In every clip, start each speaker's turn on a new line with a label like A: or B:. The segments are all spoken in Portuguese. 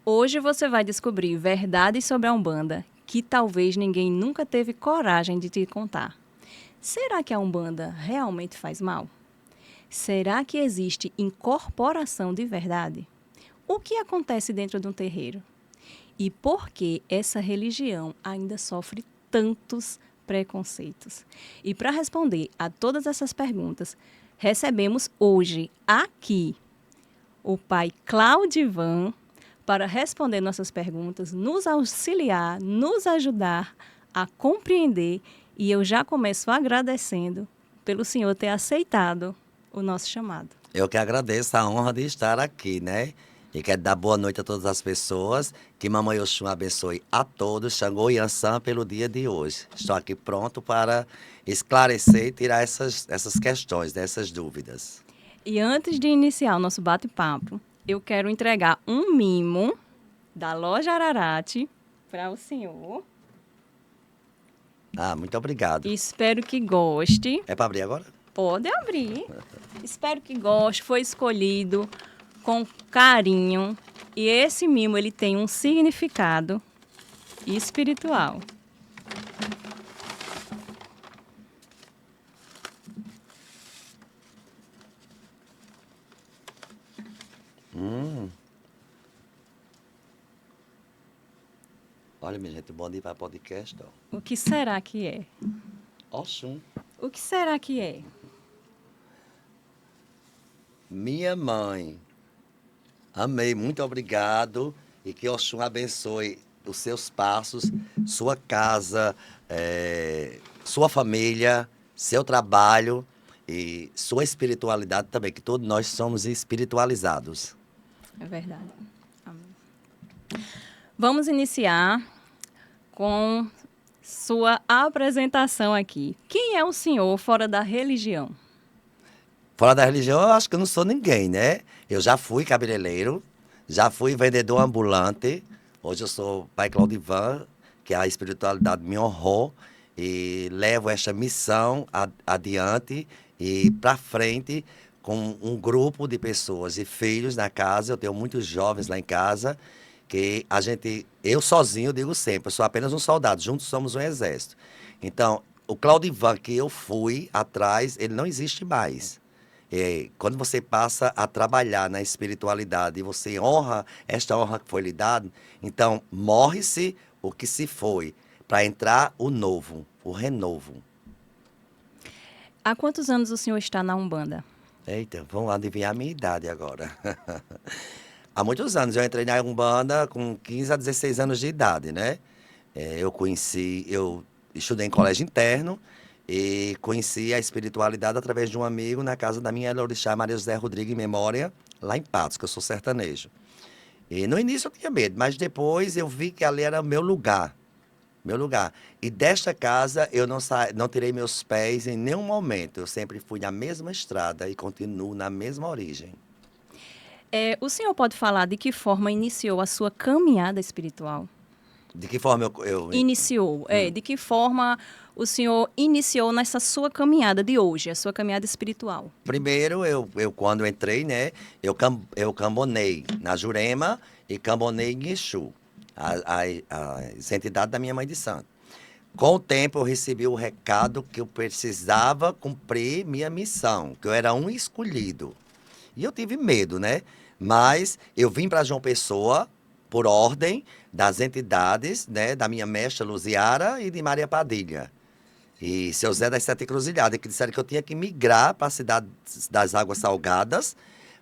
A: Hoje você vai descobrir verdades sobre a Umbanda que talvez ninguém nunca teve coragem de te contar. Será que a Umbanda realmente faz mal? Será que existe incorporação de verdade? O que acontece dentro de um terreiro? E por que essa religião ainda sofre tantos preconceitos? E para responder a todas essas perguntas, recebemos hoje aqui o pai Claudivan para responder nossas perguntas, nos auxiliar, nos ajudar a compreender. E eu já começo agradecendo pelo senhor ter aceitado o nosso chamado.
B: Eu que agradeço a honra de estar aqui, né? E quero dar boa noite a todas as pessoas. Que Mamãe Oxum abençoe a todos. Xangô e Yansan pelo dia de hoje. Estou aqui pronto para esclarecer e tirar essas questões, essas dúvidas.
A: E antes de iniciar o nosso bate-papo, eu quero entregar um mimo da loja Ararate para o senhor.
B: Ah, muito obrigado.
A: Espero que goste.
B: É para abrir agora?
A: Pode abrir. Espero que goste. Foi escolhido com carinho. E esse mimo ele tem um significado espiritual.
B: Olha, minha gente, bom dia para podcast. Ó.
A: O que será que é?
B: Oxum,
A: O que será que é?
B: minha mãe. Amei, muito obrigado. E que Oxum abençoe os seus passos, sua casa, sua família, seu trabalho e sua espiritualidade também, que todos nós somos espiritualizados.
A: É verdade. Amém. Vamos iniciar com sua apresentação aqui. Quem é o senhor fora da religião?
B: Fora da religião, eu acho que eu não sou ninguém, né? Eu já fui cabeleireiro, já fui vendedor ambulante. Hoje eu sou pai Claudivan, que a espiritualidade me honrou e levo esta missão adiante e para frente com um grupo de pessoas e filhos na casa. Eu tenho muitos jovens lá em casa que eu sozinho digo sempre, eu sou apenas um soldado, juntos somos um exército. Então, o Claudivan que eu fui atrás, ele não existe mais. Quando você passa a trabalhar na espiritualidade e você honra esta honra que foi lhe dada, então morre-se o que se foi, para entrar o novo, o renovo.
A: Há quantos anos o senhor está na Umbanda?
B: Eita, vamos adivinhar a minha idade agora. Há muitos anos, eu entrei na Umbanda com 15 a 16 anos de idade, né? Eu estudei em colégio interno, e conheci a espiritualidade através de um amigo na casa da minha orixá Maria José Rodrigues em memória, lá em Patos, que eu sou sertanejo. E no início eu tinha medo, mas depois eu vi que ali era meu lugar. Meu lugar. E desta casa eu não tirei meus pés em nenhum momento. Eu sempre fui na mesma estrada e continuo na mesma origem.
A: O senhor pode falar de que forma iniciou a sua caminhada espiritual?
B: De que forma eu...
A: Iniciou. De que forma o senhor iniciou nessa sua caminhada de hoje, a sua caminhada espiritual?
B: Primeiro, eu quando entrei, né, eu cambonei na Jurema e cambonei em Exu, as entidades da minha mãe de santo. Com o tempo, eu recebi o recado que eu precisava cumprir minha missão, que eu era um escolhido. E eu tive medo, né? Mas eu vim para João Pessoa por ordem das entidades, né, da minha mestra Luziara e de Maria Padilha. E seu Zé das Sete Encruzilhadas, que disseram que eu tinha que migrar para a cidade das Águas Salgadas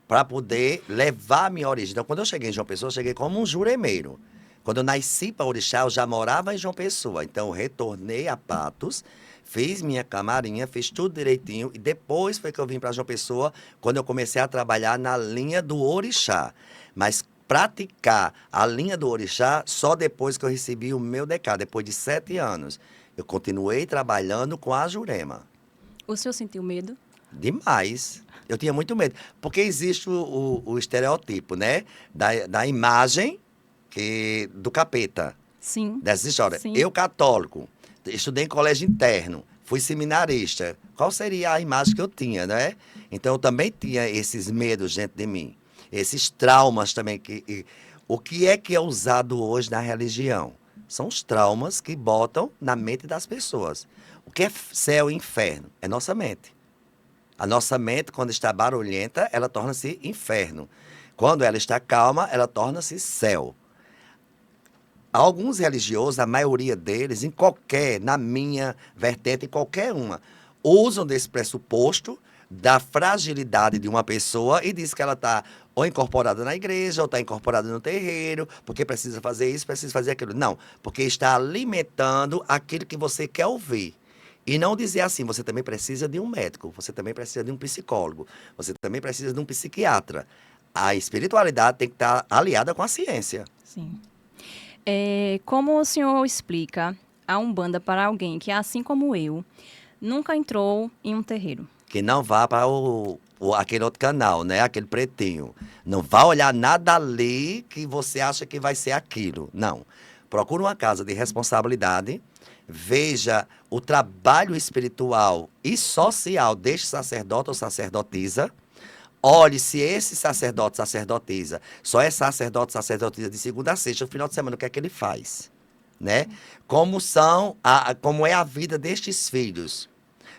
B: para poder levar a minha origem. Então, quando eu cheguei em João Pessoa, eu cheguei como um juremeiro. Quando eu nasci para Orixá, eu já morava em João Pessoa. Então, eu retornei a Patos, fiz minha camarinha, fiz tudo direitinho. E depois foi que eu vim para João Pessoa, quando eu comecei a trabalhar na linha do Orixá. Mas praticar a linha do Orixá só depois que eu recebi o meu decado, depois de 7 anos. Eu continuei trabalhando com a Jurema.
A: O senhor sentiu medo?
B: Demais. Eu tinha muito medo. Porque existe o estereotipo, né? Da imagem do capeta.
A: Sim.
B: Dessa história.
A: Sim.
B: Eu, católico, estudei em colégio interno, fui seminarista. Qual seria a imagem que eu tinha, né? Então, eu também tinha esses medos dentro de mim. Esses traumas também. O que é usado hoje na religião? São os traumas que botam na mente das pessoas. O que é céu e inferno? É nossa mente. A nossa mente, quando está barulhenta, ela torna-se inferno. Quando ela está calma, ela torna-se céu. Alguns religiosos, a maioria deles, na minha vertente, em qualquer uma, usam desse pressuposto da fragilidade de uma pessoa e diz que ela está ou incorporada na igreja, ou está incorporada no terreiro, porque precisa fazer isso, precisa fazer aquilo. Não, porque está alimentando aquilo que você quer ouvir. E não dizer assim, você também precisa de um médico, você também precisa de um psicólogo, você também precisa de um psiquiatra. A espiritualidade tem que estar aliada com a ciência.
A: Sim. Como o senhor explica a Umbanda para alguém que, assim como eu, nunca entrou em um terreiro?
B: Que não vá para aquele outro canal, né? Aquele pretinho. Não vá olhar nada ali que você acha que vai ser aquilo. Não. Procure uma casa de responsabilidade, veja o trabalho espiritual e social deste sacerdote ou sacerdotisa. Olhe se esse sacerdote, sacerdotisa, só é sacerdote, sacerdotisa de segunda a sexta, no final de semana, o que é que ele faz? Né? Como é a vida destes filhos?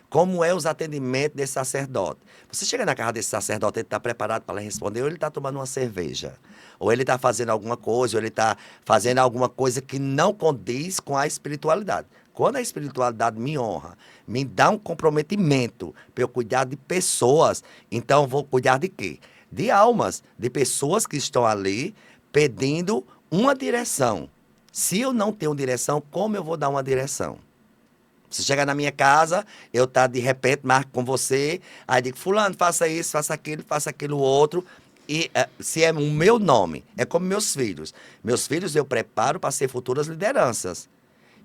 B: Como é os atendimentos desse sacerdote? Você chega na casa desse sacerdote, ele está preparado para responder, ou ele está tomando uma cerveja, ou ele está fazendo alguma coisa, ou ele está fazendo alguma coisa que não condiz com a espiritualidade. Quando a espiritualidade me honra, me dá um comprometimento para eu cuidar de pessoas, então eu vou cuidar de quê? De almas, de pessoas que estão ali pedindo uma direção. Se eu não tenho direção, como eu vou dar uma direção? Você chega na minha casa, eu de repente marco com você, aí digo, fulano, faça isso, faça aquilo outro. E se é o meu nome, é como meus filhos. Meus filhos eu preparo para ser futuras lideranças.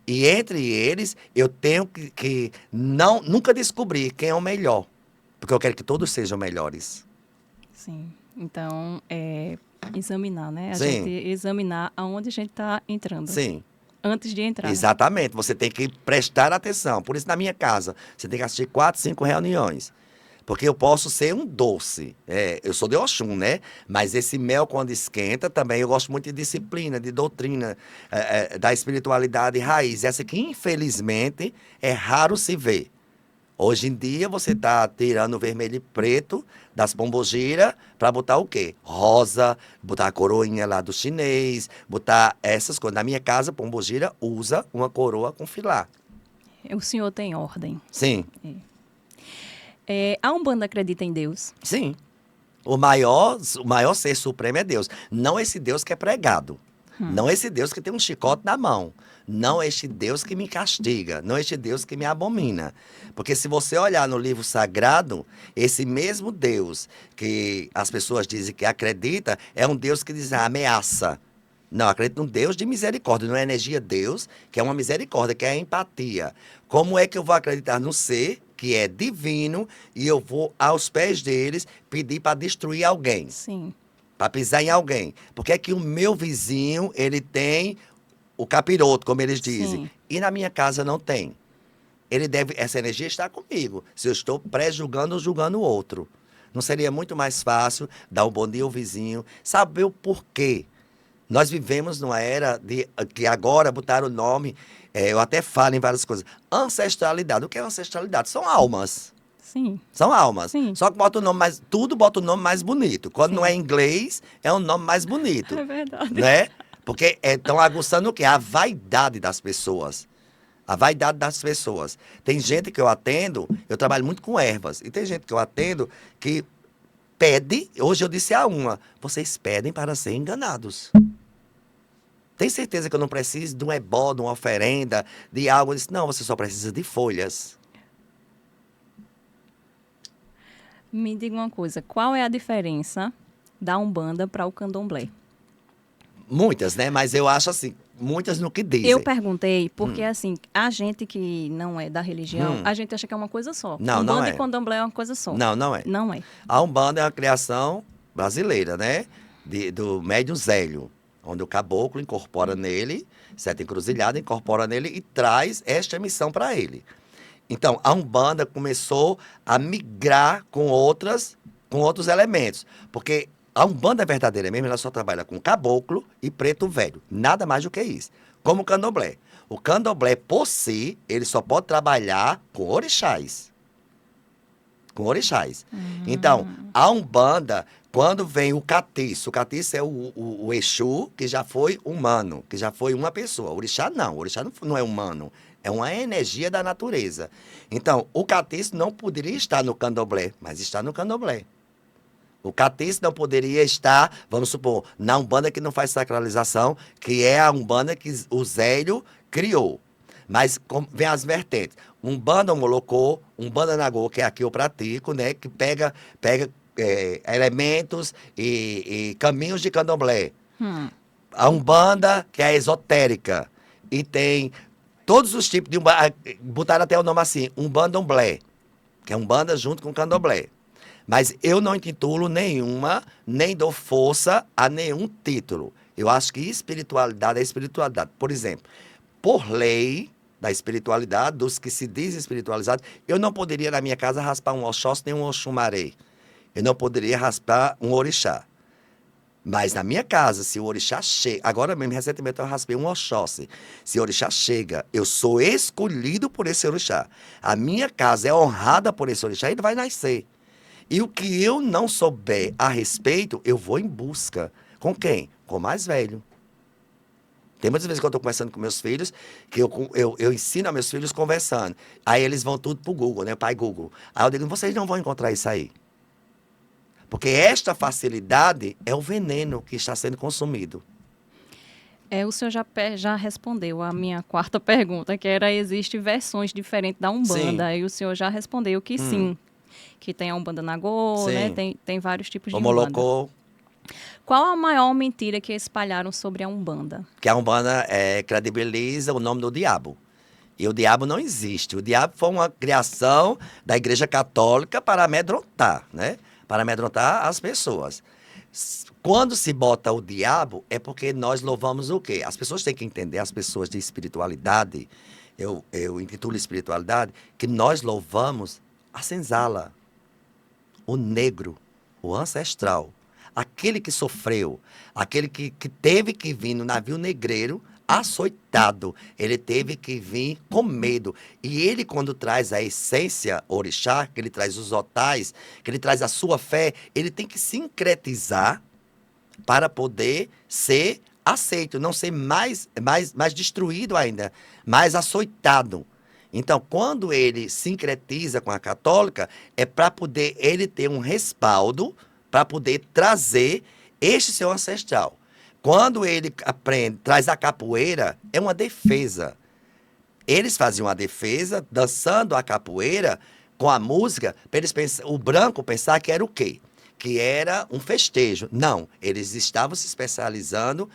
B: E entre eles, eu tenho que nunca descobrir quem é o melhor. Porque eu quero que todos sejam melhores.
A: Sim. Então, examinar, né? A
B: Sim.
A: gente examinar aonde a gente está entrando.
B: Sim.
A: Antes de entrar.
B: Exatamente. Você tem que prestar atenção. Por isso, na minha casa, você tem que assistir 4, 5 reuniões. Porque eu posso ser um doce. Eu sou de Oxum, né? Mas esse mel, quando esquenta, também eu gosto muito de disciplina, de doutrina, da espiritualidade raiz. Essa que, infelizmente, é raro se ver. Hoje em dia, você está tirando o vermelho e preto das pombogiras para botar o quê? Rosa, botar a coroinha lá do chinês, botar essas coisas. Na minha casa, pombogira usa uma coroa com filá.
A: O senhor tem ordem.
B: Sim.
A: A Umbanda acredita em Deus?
B: Sim. O maior ser supremo é Deus. Não esse Deus que é pregado. Não esse Deus que tem um chicote na mão. Não este Deus que me castiga. Não este Deus que me abomina. Porque se você olhar no livro sagrado, esse mesmo Deus que as pessoas dizem que acredita, é um Deus que diz ameaça. Não, acredito num Deus de misericórdia, não é energia Deus, que é uma misericórdia, que é a empatia. Como é que eu vou acreditar no ser que é divino e eu vou aos pés deles pedir para destruir alguém?
A: Sim.
B: Para pisar em alguém. Porque é que o meu vizinho, ele tem o capiroto, como eles dizem.
A: Sim.
B: E na minha casa não tem. Essa energia está comigo. Se eu estou pré-julgando ou julgando o outro. Não seria muito mais fácil dar um bom dia ao vizinho, saber o porquê? Nós vivemos numa era que agora botaram o nome, eu até falo em várias coisas, ancestralidade. O que é ancestralidade? São almas.
A: Sim.
B: São almas.
A: Sim.
B: Só que bota o nome tudo bota o nome mais bonito. Quando não é em inglês, é um nome mais bonito.
A: É verdade.
B: Né? Porque estão aguçando o quê? A vaidade das pessoas. A vaidade das pessoas. Tem gente que eu atendo, eu trabalho muito com ervas, e tem gente que eu atendo que pede, hoje eu disse a uma, vocês pedem para ser enganados. Tem certeza que eu não preciso de um ebó, de uma oferenda, de algo? Eu disse, não, você só precisa de folhas.
A: Me diga uma coisa, qual é a diferença da Umbanda para o Candomblé?
B: Muitas, né? Mas eu acho assim, muitas no que dizem.
A: Eu perguntei porque, assim, a gente que não é da religião, a gente acha que é uma coisa só.
B: Não, não
A: Umbanda
B: é.
A: e Candomblé é uma coisa só.
B: Não, não é.
A: Não é.
B: A Umbanda é uma criação brasileira, né? Do médium Zélio, onde o caboclo incorpora nele, sete encruzilhadas, incorpora nele e traz esta missão para ele. Então, a Umbanda começou a migrar com outros elementos, porque A Umbanda verdadeira mesmo, ela só trabalha com caboclo e preto velho. Nada mais do que isso. Como o candomblé. O candomblé, por si, ele só pode trabalhar com orixás. Com orixás. Então, a Umbanda, quando vem o catiço é o Exu, que já foi humano, que já foi uma pessoa. O orixá não, o orixá não é humano. É uma energia da natureza. Então, o catiço não poderia estar no candomblé, mas está no candomblé. O catiço não poderia estar, vamos supor, na Umbanda que não faz sacralização, que é a Umbanda que o Zélio criou. Mas vem as vertentes. Umbanda Molocô, Umbanda Nagô, que é a que eu pratico, né? Que pega elementos e caminhos de candomblé. A Umbanda, que é a esotérica. E tem todos os tipos de Umbanda. Botaram até o nome assim, Umbanda Umblé, que é Umbanda junto com Candomblé. Mas eu não intitulo nenhuma, nem dou força a nenhum título. Eu acho que espiritualidade é espiritualidade. Por exemplo, por lei da espiritualidade, dos que se dizem espiritualizados, eu não poderia na minha casa raspar um Oxóssi nem um Oxumaré. Eu não poderia raspar um orixá. Mas na minha casa, se o orixá chega... Agora mesmo, recentemente, eu raspei um Oxóssi. Se o orixá chega, eu sou escolhido por esse orixá. A minha casa é honrada por esse orixá, ele vai nascer. E o que eu não souber a respeito, eu vou em busca. Com quem? Com o mais velho. Tem muitas vezes que eu estou conversando com meus filhos, que eu ensino a meus filhos conversando. Aí eles vão tudo pro Google, né? Pai Google. Aí eu digo, vocês não vão encontrar isso aí. Porque esta facilidade é o veneno que está sendo consumido.
A: O senhor já respondeu a minha quarta pergunta, que era, existe versões diferentes da Umbanda.
B: Sim.
A: E o senhor já respondeu que sim. Que tem a Umbanda Nagô,
B: Sim.
A: né? Tem vários tipos de
B: O
A: Umbanda.
B: Molocô,
A: Qual a maior mentira que espalharam sobre a Umbanda?
B: que a Umbanda credibiliza o nome do diabo. E o diabo não existe. O diabo foi uma criação da Igreja Católica para amedrontar, né? Para amedrontar as pessoas. Quando se bota o diabo, é porque nós louvamos o quê? As pessoas têm que entender, as pessoas de espiritualidade, eu intitulo espiritualidade, que nós louvamos a senzala, o negro, o ancestral, aquele que sofreu, aquele que teve que vir no navio negreiro, açoitado, ele teve que vir com medo. E ele, quando traz a essência orixá, que ele traz os otais, que ele traz a sua fé, ele tem que sincretizar para poder ser aceito, não ser mais destruído ainda, mais açoitado. Então, quando ele sincretiza com a católica, é para poder ele ter um respaldo, para poder trazer este seu ancestral. Quando ele traz a capoeira, é uma defesa. Eles faziam a defesa dançando a capoeira com a música, para eles o branco pensar que era o quê? Que era um festejo. Não, eles estavam se especializando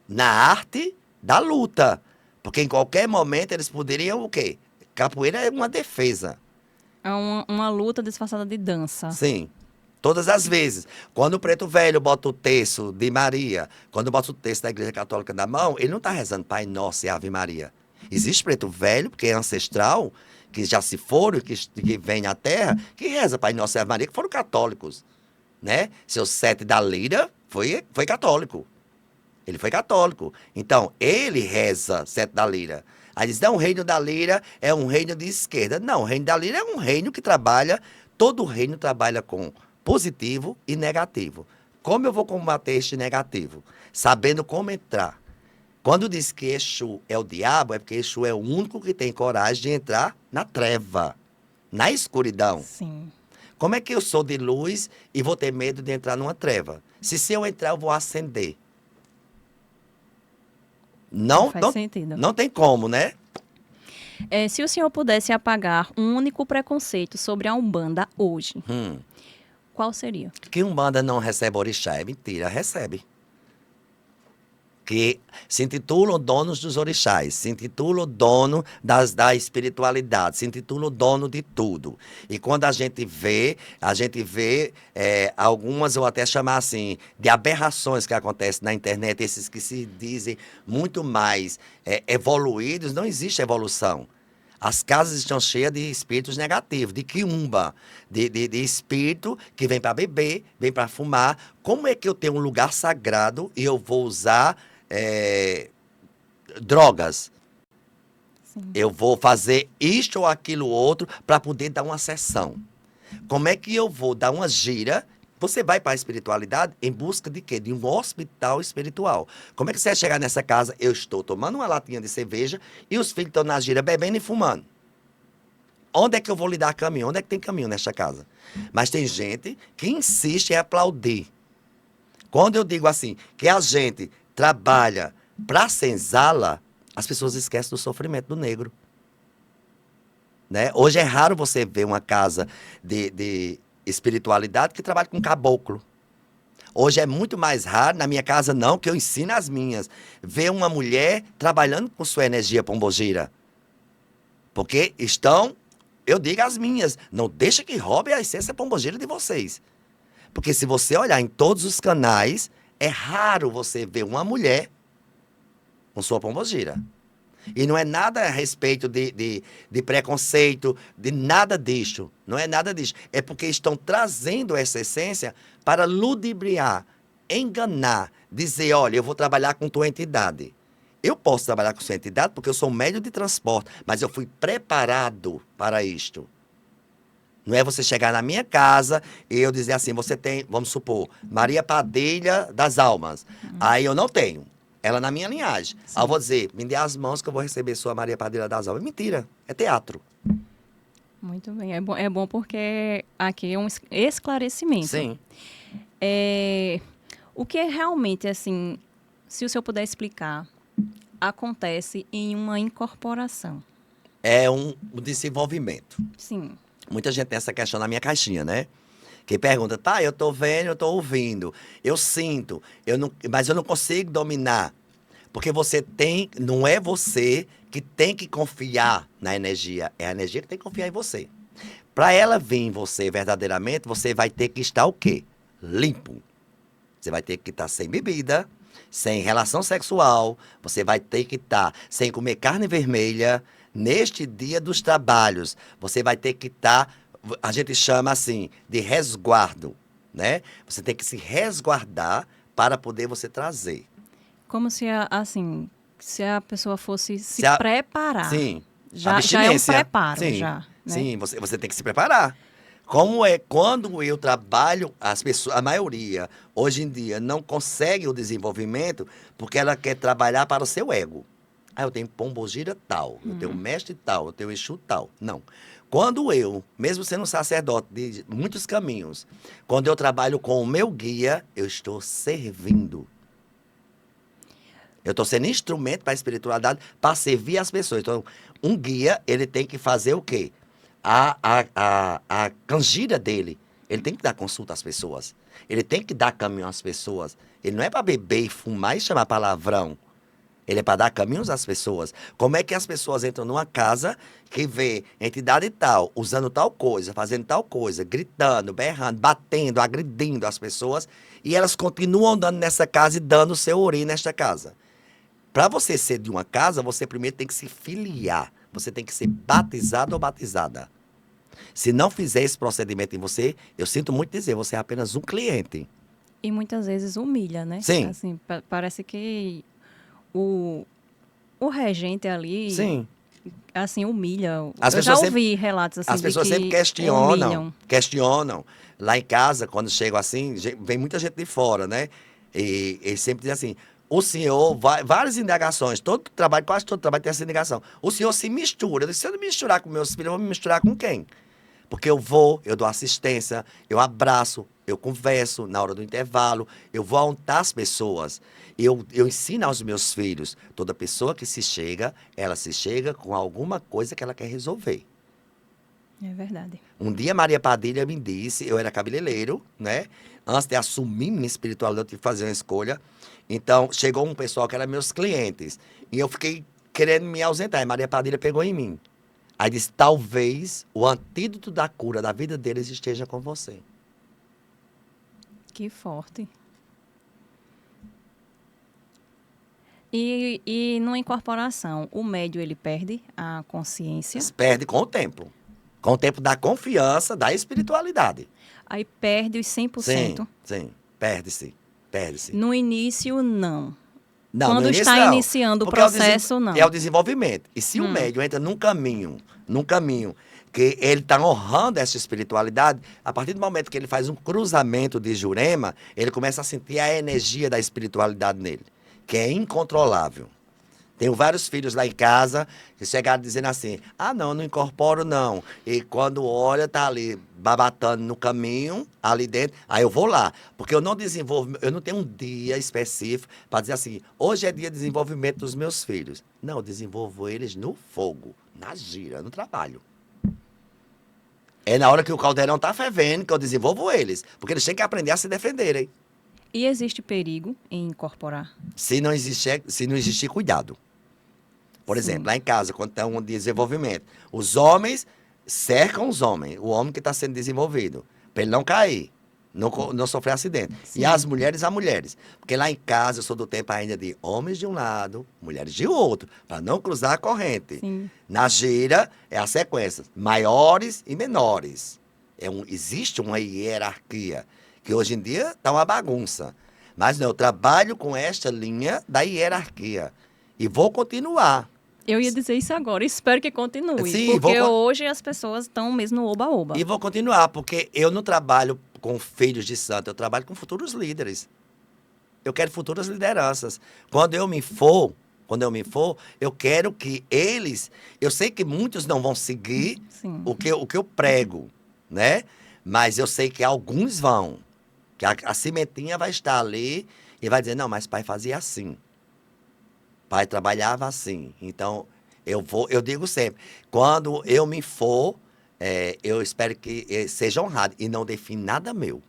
B: na arte da luta. Porque em qualquer momento eles poderiam o quê? Capoeira é uma defesa.
A: É uma luta disfarçada de dança.
B: Sim. Todas as vezes. Quando o preto velho bota o terço de Maria, quando bota o terço da Igreja Católica na mão, ele não está rezando Pai Nosso e Ave Maria. Existe preto velho, porque é ancestral, que já se foram, que vem à Terra, que reza Pai Nosso e Ave Maria, que foram católicos. Né? Seu Sete da Lira foi católico. Ele foi católico. Então, ele reza Sete da Lira. Aí diz, não, o reino da Lira é um reino de esquerda. Não, o reino da Lira é um reino que trabalha, todo reino trabalha com positivo e negativo. Como eu vou combater este negativo? Sabendo como entrar. Quando diz que Exu é o diabo, é porque Exu é o único que tem coragem de entrar na treva, na escuridão.
A: Sim.
B: Como é que eu sou de luz e vou ter medo de entrar numa treva? Se eu entrar, eu vou acender. Não
A: faz sentido.
B: Não tem como, né?
A: Se o senhor pudesse apagar um único preconceito sobre a Umbanda hoje, qual seria?
B: Que Umbanda não recebe orixá. É mentira, recebe. Que se intitulam donos dos orixás, se intitulam dono da espiritualidade, se intitulam dono de tudo. E quando a gente vê algumas, eu até chamar assim, de aberrações que acontecem na internet, esses que se dizem muito mais evoluídos, não existe evolução. As casas estão cheias de espíritos negativos, de quiumba, de espírito que vem para beber, vem para fumar. Como é que eu tenho um lugar sagrado e eu vou usar drogas?
A: Sim.
B: Eu vou fazer isto ou aquilo outro para poder dar uma sessão. Como é que eu vou dar uma gira? Você vai para a espiritualidade em busca de quê? De um hospital espiritual. Como é que você vai chegar nessa casa? Eu estou tomando uma latinha de cerveja e os filhos estão na gira bebendo e fumando. Onde é que eu vou lhe dar caminho? Onde é que tem caminho nesta casa? Mas tem gente que insiste em aplaudir. Quando eu digo assim, que a gente trabalha para senzala, as pessoas esquecem do sofrimento do negro. Né? Hoje é raro você ver uma casa de espiritualidade que trabalha com caboclo. Hoje é muito mais raro, na minha casa não, que eu ensino as minhas, ver uma mulher trabalhando com sua energia pombogira. Porque estão, eu digo as minhas, não deixa que roube a essência pombogira de vocês. Porque se você olhar em todos os canais, é raro você ver uma mulher com sua pombogira. E não é nada a respeito de preconceito, de nada disso. Não é nada disso. É porque estão trazendo essa essência para ludibriar, enganar, dizer, olha, eu vou trabalhar com tua entidade. Eu posso trabalhar com sua entidade porque eu sou um médio de transporte, mas eu fui preparado para isto. Não é você chegar na minha casa e eu dizer assim, você tem, vamos supor, Maria Padilha das Almas. Aí eu não tenho. Ela na minha linhagem. Aí eu vou dizer, me dê as mãos que eu vou receber sua Maria Padilha das Almas. Mentira, é teatro.
A: Muito bem. É bom porque aqui é um esclarecimento.
B: Sim.
A: O que realmente, assim, se o senhor puder explicar, acontece em uma incorporação?
B: É um desenvolvimento.
A: Sim.
B: Muita gente tem essa questão na minha caixinha, né? Que pergunta, tá, eu tô vendo, eu tô ouvindo, eu sinto, mas eu não consigo dominar. Porque você tem, não é você que tem que confiar na energia, é a energia que tem que confiar em você. Para ela vir em você verdadeiramente, você vai ter que estar o quê? Limpo. Você vai ter que estar sem bebida, sem relação sexual, você vai ter que estar sem comer carne vermelha. Neste dia dos trabalhos, você vai ter que estar, a gente chama assim, de resguardo, né? Você tem que se resguardar para poder você trazer.
A: Como se, assim, se a pessoa fosse se
B: Se
A: preparar.
B: Sim,
A: Já é um
B: abstinência.
A: preparo,
B: Sim,
A: já, né?
B: sim, você tem que se preparar. Como é quando eu trabalho, as pessoas, a maioria, hoje em dia, não consegue o desenvolvimento porque ela quer trabalhar para o seu ego. Ah, eu tenho pombogira tal, eu tenho mestre tal, eu tenho Exu tal. Não. Quando eu, mesmo sendo um sacerdote de muitos caminhos, quando eu trabalho com o meu guia, eu estou servindo. Eu estou sendo instrumento para a espiritualidade, para servir as pessoas. Então, um guia, ele tem que fazer o quê? A canjira dele. Ele tem que dar consulta às pessoas. Ele tem que dar caminho às pessoas. Ele não é para beber e fumar e chamar palavrão. Ele é para dar caminhos às pessoas. Como é que as pessoas entram numa casa que vê entidade tal, usando tal coisa, fazendo tal coisa, gritando, berrando, batendo, agredindo as pessoas, e elas continuam andando nessa casa e dando o seu ori nesta casa. Para você ser de uma casa, você primeiro tem que se filiar. Você tem que ser batizado ou batizada. Se não fizer esse procedimento em você, eu sinto muito dizer, você é apenas um cliente.
A: E muitas vezes humilha, né?
B: Sim.
A: Assim, parece que o regente ali,
B: Sim.
A: assim, humilha.
B: As
A: Eu já
B: pessoas
A: ouvi relatos assim
B: As
A: de
B: pessoas
A: que
B: sempre
A: humilham.
B: questionam. Lá em casa, quando chegam assim, vem muita gente de fora, né? E eles sempre dizem assim, o senhor, várias indagações, quase todo trabalho tem essa indagação. O senhor se mistura. Eu disse, se eu não misturar com meus filhos, eu vou me misturar com quem? Porque eu dou assistência, eu abraço, eu converso na hora do intervalo, eu vou aontar as pessoas. Eu ensino aos meus filhos, toda pessoa que ela se chega com alguma coisa que ela quer resolver.
A: É verdade.
B: Um dia Maria Padilha me disse, eu era cabeleireiro, né? Antes de assumir minha espiritualidade, eu tive que fazer uma escolha. Então, chegou um pessoal que eram meus clientes. E eu fiquei querendo me ausentar. E Maria Padilha pegou em mim. Aí disse, talvez o antídoto da cura da vida deles esteja com você.
A: Que forte. E numa incorporação, o médium ele perde a consciência,
B: Perde com o tempo. Com o tempo da confiança, da espiritualidade.
A: aí perde os
B: Sim,
A: 100%.
B: sim. Perde-se. Perde-se.
A: No início, não.
B: Não, no
A: Quando
B: início
A: está
B: não.
A: iniciando o
B: Porque
A: processo, não.
B: é o desenvolvimento. E se o médium entra num caminho que ele está honrando essa espiritualidade, a partir do momento que ele faz um cruzamento de Jurema, ele começa a sentir a energia da espiritualidade nele, que é incontrolável. Tenho vários filhos lá em casa que chegaram dizendo assim: ah, não, não incorporo, não. E quando olha, tá ali babatando no caminho, ali dentro, aí eu vou lá. Porque eu não desenvolvo, eu não tenho um dia específico para dizer assim: hoje é dia de desenvolvimento dos meus filhos. Não, eu desenvolvo eles no fogo, na gira, no trabalho. É na hora que o caldeirão tá fervendo que eu desenvolvo eles. Porque eles têm que aprender a se defenderem.
A: E existe perigo em incorporar?
B: Se não existir cuidado. Por
A: Sim.
B: exemplo, lá em casa, quando tem um desenvolvimento, os homens cercam os homens, o homem que está sendo desenvolvido, para ele não cair, não sofrer acidente.
A: Sim.
B: E as mulheres, as mulheres. Porque lá em casa eu sou do tempo ainda de homens de um lado, mulheres de outro, para não cruzar a corrente.
A: Sim.
B: Na gira, é a sequência, maiores e menores. Existe uma hierarquia, que hoje em dia está uma bagunça. Mas não, eu trabalho com esta linha da hierarquia. E vou continuar.
A: Eu ia dizer isso agora, espero que continue.
B: Sim,
A: porque hoje as pessoas estão mesmo no oba-oba.
B: E vou continuar, porque eu não trabalho com filhos de santo, eu trabalho com futuros líderes. Eu quero futuras lideranças. Quando eu me for, eu quero que eles... Eu sei que muitos não vão seguir
A: Sim.
B: o que eu prego, né? Mas eu sei que alguns vão. Que a sementinha vai estar ali e vai dizer, não, mas pai fazia assim. Pai trabalhava assim. Então, eu digo sempre, quando eu me for, eu espero que seja honrado e não define nada meu.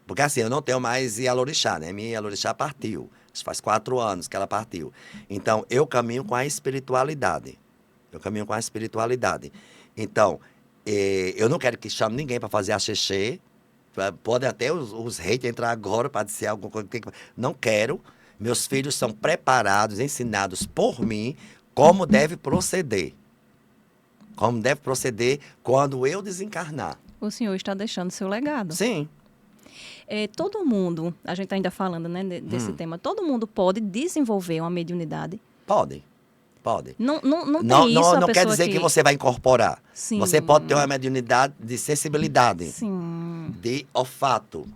B: Porque assim, eu não tenho mais Ialorixá, né? Minha Ialorixá partiu. Isso faz 4 anos que ela partiu. Então, eu caminho com a espiritualidade. Então, eu não quero que chame ninguém para fazer axixê. Podem até os haters entrar agora para dizer alguma coisa. Não quero. Meus filhos são preparados, ensinados por mim, como deve proceder. Como deve proceder quando eu desencarnar.
A: O senhor está deixando seu legado.
B: Sim.
A: Todo mundo, a gente ainda falando, né, desse tema, todo mundo pode desenvolver uma mediunidade?
B: Pode.
A: Não tem isso,
B: não quer dizer que você vai incorporar.
A: Sim.
B: Você pode ter uma mediunidade de sensibilidade,
A: Sim.
B: de olfato,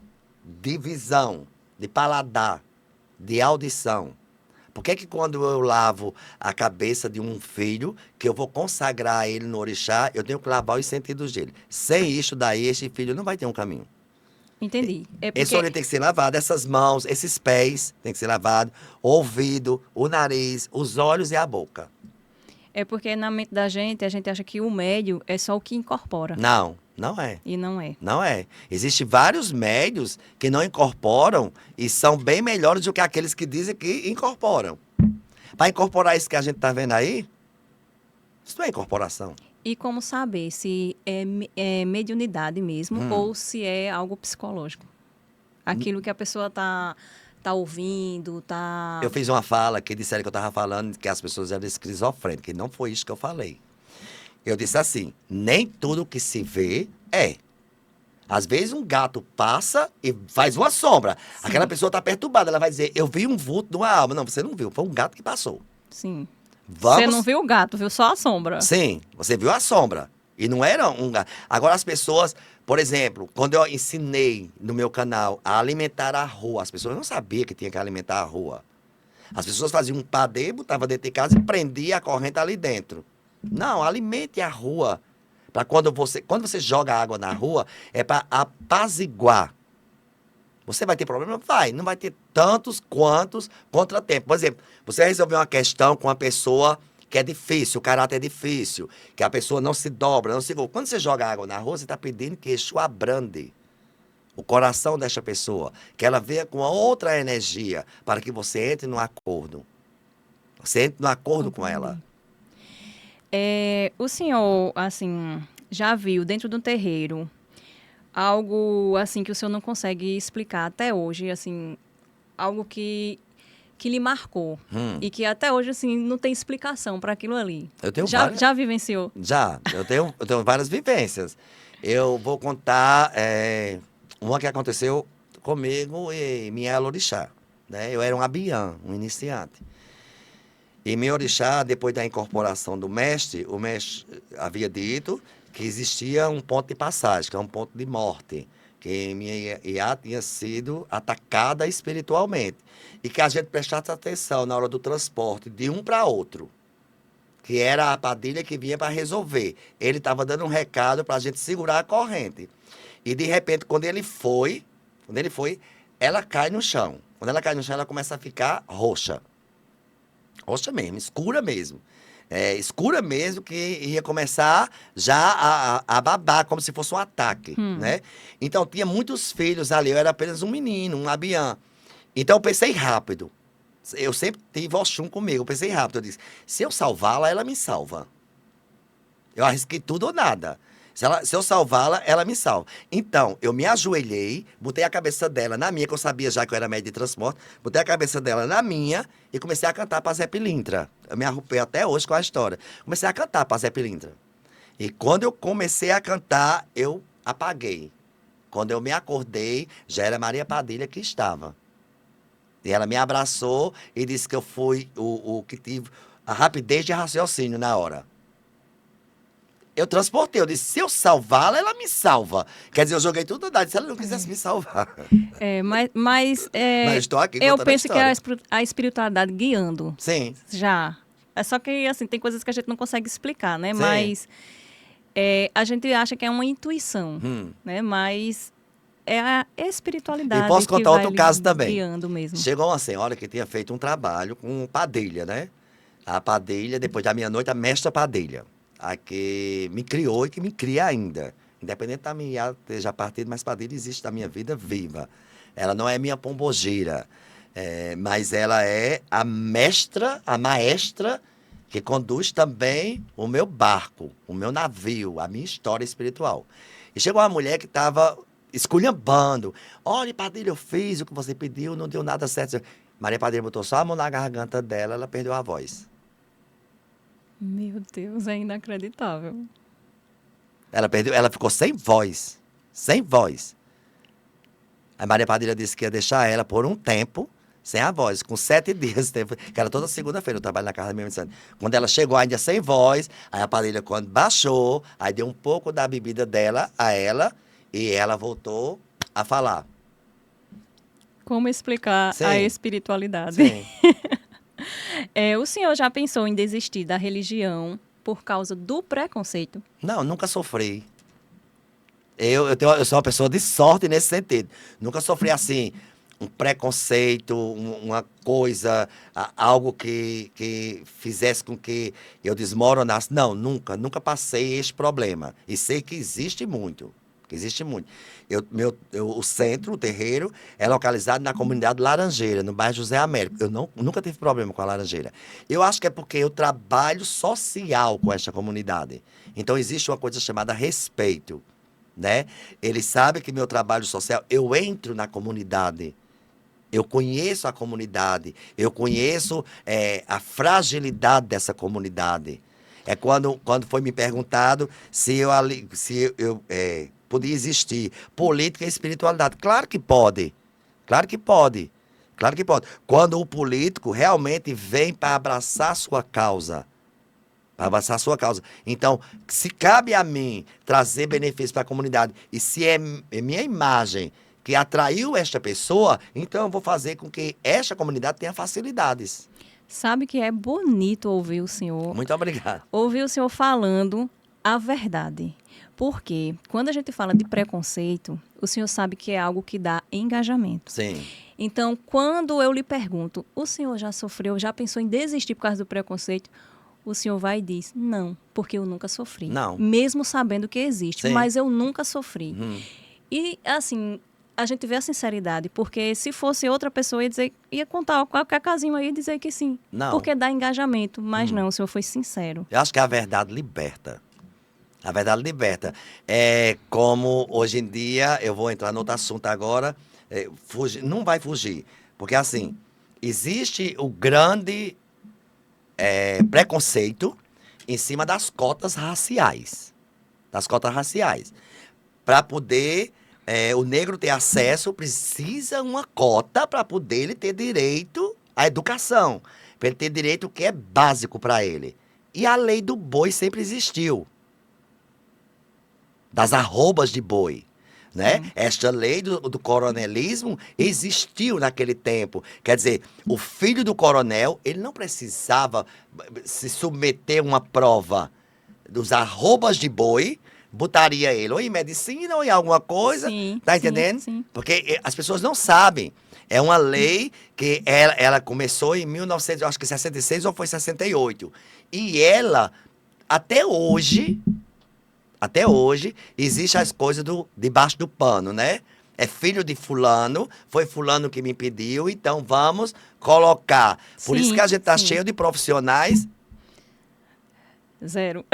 B: de visão, de paladar, de audição. Por que quando eu lavo a cabeça de um filho, que eu vou consagrar ele no orixá, eu tenho que lavar os sentidos dele? Sem isso daí, este filho não vai ter um caminho.
A: Entendi.
B: Esse olho tem que ser lavado, essas mãos, esses pés tem que ser lavado, o ouvido, o nariz, os olhos e a boca.
A: É porque na mente da gente, a gente acha que o médium é só o que incorpora.
B: Não é.
A: E não é.
B: Não é. Existem vários médios que não incorporam e são bem melhores do que aqueles que dizem que incorporam. Para incorporar isso que a gente está vendo aí, isso não é incorporação.
A: E como saber se é mediunidade mesmo ou se é algo psicológico? Aquilo que a pessoa tá ouvindo, tá...
B: Eu fiz uma fala que disseram que eu estava falando que as pessoas eram esquizofrênicas, que não foi isso que eu falei. Eu disse assim, nem tudo que se vê é. Às vezes um gato passa e faz uma sombra. Sim. Aquela pessoa está perturbada, ela vai dizer, eu vi um vulto de uma alma. Não, você não viu, foi um gato que passou.
A: Sim.
B: Vamos...
A: Você não viu o gato, viu só a sombra.
B: Sim, você viu a sombra. E não era um gato. Agora as pessoas, por exemplo, quando eu ensinei no meu canal a alimentar a rua, as pessoas não sabiam que tinha que alimentar a rua. As pessoas faziam um padê, botavam dentro de casa e prendia a corrente ali dentro. Não, alimente a rua. Para quando você joga água na rua, é para apaziguar. Você vai ter problema? Vai. Não vai ter tantos quantos contratempos. Por exemplo, você vai resolver uma questão com uma pessoa que é difícil, o caráter é difícil, que a pessoa não se dobra, não se... Quando você joga água na rua, você está pedindo que Exu abrande o coração desta pessoa, que ela venha com outra energia, para que você entre num acordo. Você entre num acordo com ela.
A: O senhor, assim, já viu dentro de um terreiro algo, assim, que o senhor não consegue explicar até hoje, assim, algo que que lhe marcou e que até hoje, assim, não tem explicação para aquilo ali.
B: Eu tenho
A: Já,
B: várias.
A: já vivenciou?
B: Já, eu tenho várias vivências. Eu vou contar uma que aconteceu comigo e minha orixá, né? Eu era um abiã, um iniciante. E meu orixá, depois da incorporação do mestre, o mestre havia dito que existia um ponto de passagem, que é um ponto de morte, que minha Iá tinha sido atacada espiritualmente. E que a gente prestasse atenção na hora do transporte de um para outro, que era a Padilha que vinha para resolver. Ele estava dando um recado para a gente segurar a corrente. E de repente, quando ele foi, ela cai no chão. Quando ela cai no chão, ela começa a ficar roxa. Roxa mesmo, escura mesmo. Escura mesmo, que ia começar já a babar, como se fosse um ataque, né? Então, tinha muitos filhos ali, eu era apenas um menino, um abiã. Então, eu pensei rápido. Eu sempre tive Oxum comigo, eu pensei rápido. Eu disse, se eu salvá-la, ela me salva. Eu arrisquei tudo ou nada. Se eu salvá-la, ela me salva. Então, eu me ajoelhei, botei a cabeça dela na minha, que eu sabia já que eu era médio de transporte, botei a cabeça dela na minha e comecei a cantar para Zé Pilintra. Eu me arrupei até hoje com a história. Comecei a cantar para Zé Pilintra. E quando eu comecei a cantar, eu apaguei. Quando eu me acordei, já era Maria Padilha que estava. E ela me abraçou e disse que eu fui o que tive a rapidez de raciocínio na hora. Eu transportei, eu disse, se eu salvá-la, ela me salva. Quer dizer, eu joguei tudo na se ela não quisesse me salvar.
A: Mas
B: estou aqui
A: eu
B: contando a
A: penso que é
B: história.
A: a espiritualidade guiando.
B: Sim.
A: Já. É só que, assim, tem coisas que a gente não consegue explicar, né?
B: Sim.
A: Mas a gente acha que é uma intuição, né? Mas é a espiritualidade
B: E posso
A: que
B: contar
A: vai
B: outro
A: lhe
B: caso também.
A: guiando mesmo.
B: Chegou uma senhora que tinha feito um trabalho com Padilha, né? A Padilha, depois da meia-noite, a mestra Padilha. A que me criou e que me cria ainda. Independente da minha ter já partido, mas Padilha existe na minha vida viva. Ela não é minha pombogira, mas ela é a mestra, a maestra que conduz também o meu barco, o meu navio, a minha história espiritual. E chegou uma mulher que estava esculhambando. Olha, Padilha, eu fiz o que você pediu, não deu nada certo. Maria Padilha botou só a mão na garganta dela, ela perdeu a voz.
A: Meu Deus, é inacreditável.
B: Ela ficou sem voz. Sem voz. A Maria Padilha disse que ia deixar ela por um tempo sem a voz, com 7 dias, que era toda segunda-feira, eu trabalho na casa da minha mãe. Quando ela chegou ainda sem voz, aí a Padilha, quando baixou, aí deu um pouco da bebida dela a ela, e ela voltou a falar.
A: Como explicar
B: Sim.
A: a espiritualidade?
B: Sim.
A: O senhor já pensou em desistir da religião por causa do preconceito?
B: Não, nunca sofri. Eu sou uma pessoa de sorte nesse sentido. Nunca sofri assim, um preconceito, uma coisa, algo que fizesse com que eu desmoronasse. Não, nunca passei esse problema. E sei que existe muito. O centro, o terreiro, é localizado na comunidade Laranjeira, no bairro José Américo. Eu nunca tive problema com a Laranjeira. Eu acho que é porque eu trabalho social com esta comunidade. Então, existe uma coisa chamada respeito, né? Eles sabem que meu trabalho social, eu entro na comunidade, eu conheço a comunidade, eu conheço a fragilidade dessa comunidade. Quando foi me perguntado se eu podia existir política e espiritualidade. Claro que pode. Claro que pode. Claro que pode. Quando o político realmente vem para abraçar a sua causa. Para abraçar a sua causa. Então, se cabe a mim trazer benefícios para a comunidade, e se é minha imagem que atraiu esta pessoa, então eu vou fazer com que esta comunidade tenha facilidades.
A: Sabe que é bonito ouvir o senhor.
B: Muito obrigado.
A: Ouvir o senhor falando a verdade. Porque quando a gente fala de preconceito, o senhor sabe que é algo que dá engajamento.
B: Sim.
A: Então, quando eu lhe pergunto, o senhor já sofreu, já pensou em desistir por causa do preconceito? O senhor vai e diz, não, porque eu nunca sofri.
B: Não.
A: Mesmo sabendo que existe,
B: Sim.
A: mas eu nunca sofri. E, assim, a gente vê a sinceridade, porque se fosse outra pessoa, ia contar qualquer casinho aí e dizer que sim.
B: Não.
A: Porque dá engajamento, mas não, o senhor foi sincero.
B: Eu acho que a verdade liberta. A verdade liberta. É como hoje em dia, eu vou entrar no outro assunto agora, não vai fugir. Porque assim, existe o grande preconceito em cima das cotas raciais. Das cotas raciais. Para poder o negro ter acesso, precisa uma cota para poder ele ter direito à educação. Para ele ter direito que é básico para ele. E a lei do boi sempre existiu. Das arrobas de boi. Né? Esta lei do coronelismo existiu naquele tempo. Quer dizer, o filho do coronel, ele não precisava se submeter a uma prova dos arrobas de boi, botaria ele ou em medicina ou em alguma coisa,
A: Sim,
B: tá
A: sim,
B: entendendo?
A: sim.
B: Porque as pessoas não sabem. É uma lei que ela começou em 1966 ou foi 68. E ela, até hoje, existe as coisas debaixo do pano, né? É filho de fulano, foi fulano que me pediu, então vamos colocar. Por isso
A: Sim,
B: que a gente tá
A: sim.
B: cheio de profissionais,
A: Zero.